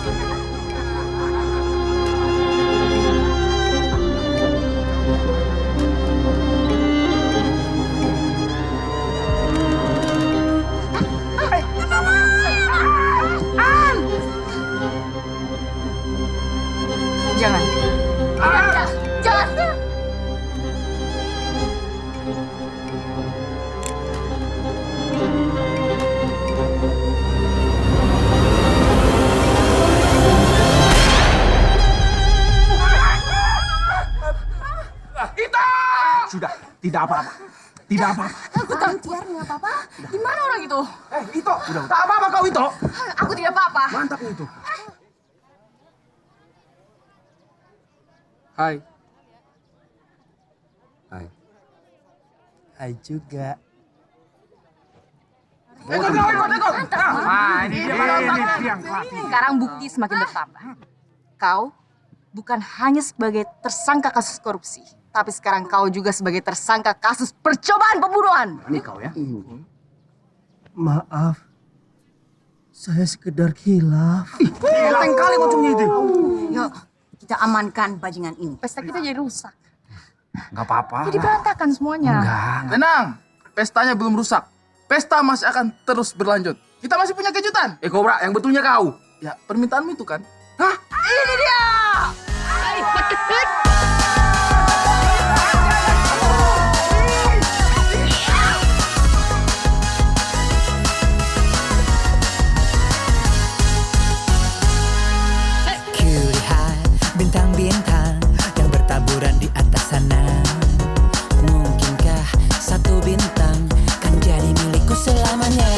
Jangan. Jangan. Sudah, tidak apa-apa. Tidak apa-apa. Aku takut Tiar nggak apa-apa. Di mana orang itu? Ito, tak apa-apa kau Ito. Aku tidak apa-apa. Mantap itu. Hai. Hai. Hai juga. Sekarang bukti semakin bertambah. Kau bukan hanya sebagai tersangka kasus korupsi, tapi sekarang kau juga sebagai tersangka kasus percobaan pembunuhan. Ini kau ya. Maaf. Saya sekedar khilaf. Enteng kali bocungnya itu. Yuk, kita amankan bajingan ini. Pesta kita jadi rusak. Nggak apa-apa. Jadi berantakan semuanya. Tenang, pestanya belum rusak. Pesta masih akan terus berlanjut. Kita masih punya kejutan. Kobra, yang betulnya kau. Ya, permintaanmu itu kan? Hah? Ini dia. Kulihat bintang-bintang yang bertaburan di atas sana. Mungkinkah satu bintang kan jadi milikku selamanya?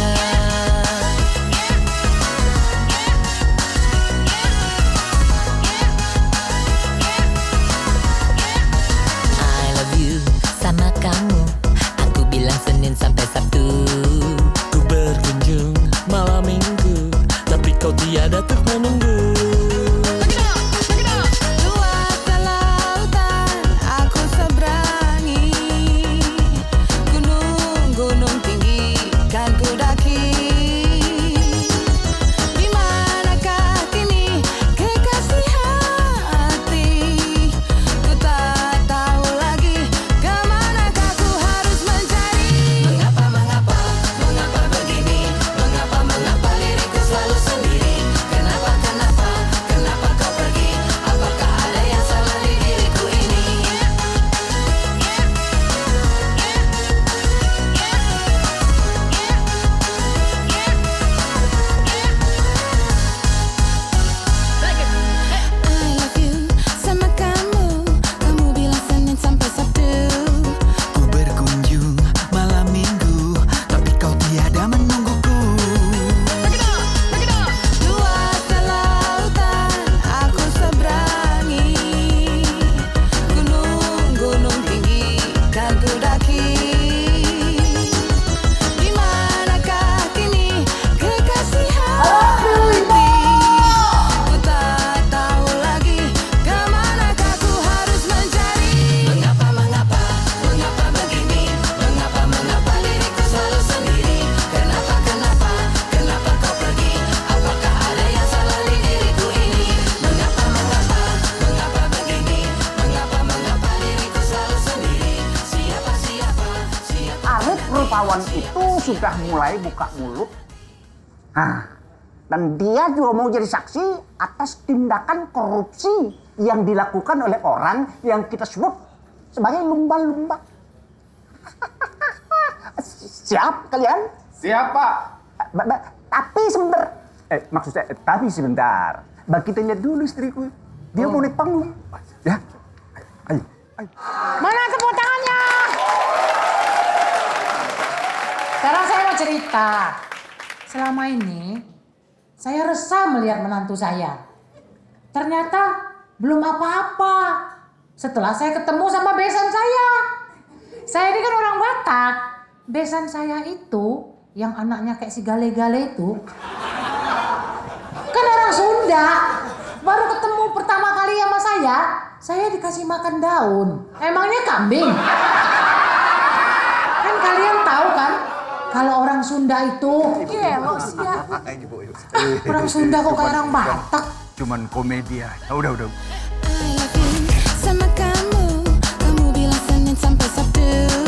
sudah mulai buka mulut. Dan dia juga mau jadi saksi atas tindakan korupsi yang dilakukan oleh orang yang kita sebut sebagai lumba-lumba. Siap kalian? Siap, Pak. Tapi sebentar. Kita lihat dulu istriku. Dia mau naik panggung. Ya. Ayo. Mana tepuk tangannya? Sekarang saya mau cerita. Selama ini, saya resah melihat menantu saya. Ternyata belum apa-apa. Setelah saya ketemu sama besan saya. Saya ini kan orang Batak. Besan saya itu, yang anaknya kayak si gale-gale itu, kan orang Sunda. Baru ketemu pertama kali sama saya dikasih makan daun. Emangnya kambing? Kan kalian tahu kan, kalau orang Sunda itu gelo sih ya. Orang Sunda kok kayak orang Batak. Cuman komedi ya. Udah. Sama kamu bilang Senin sampai Sabtu.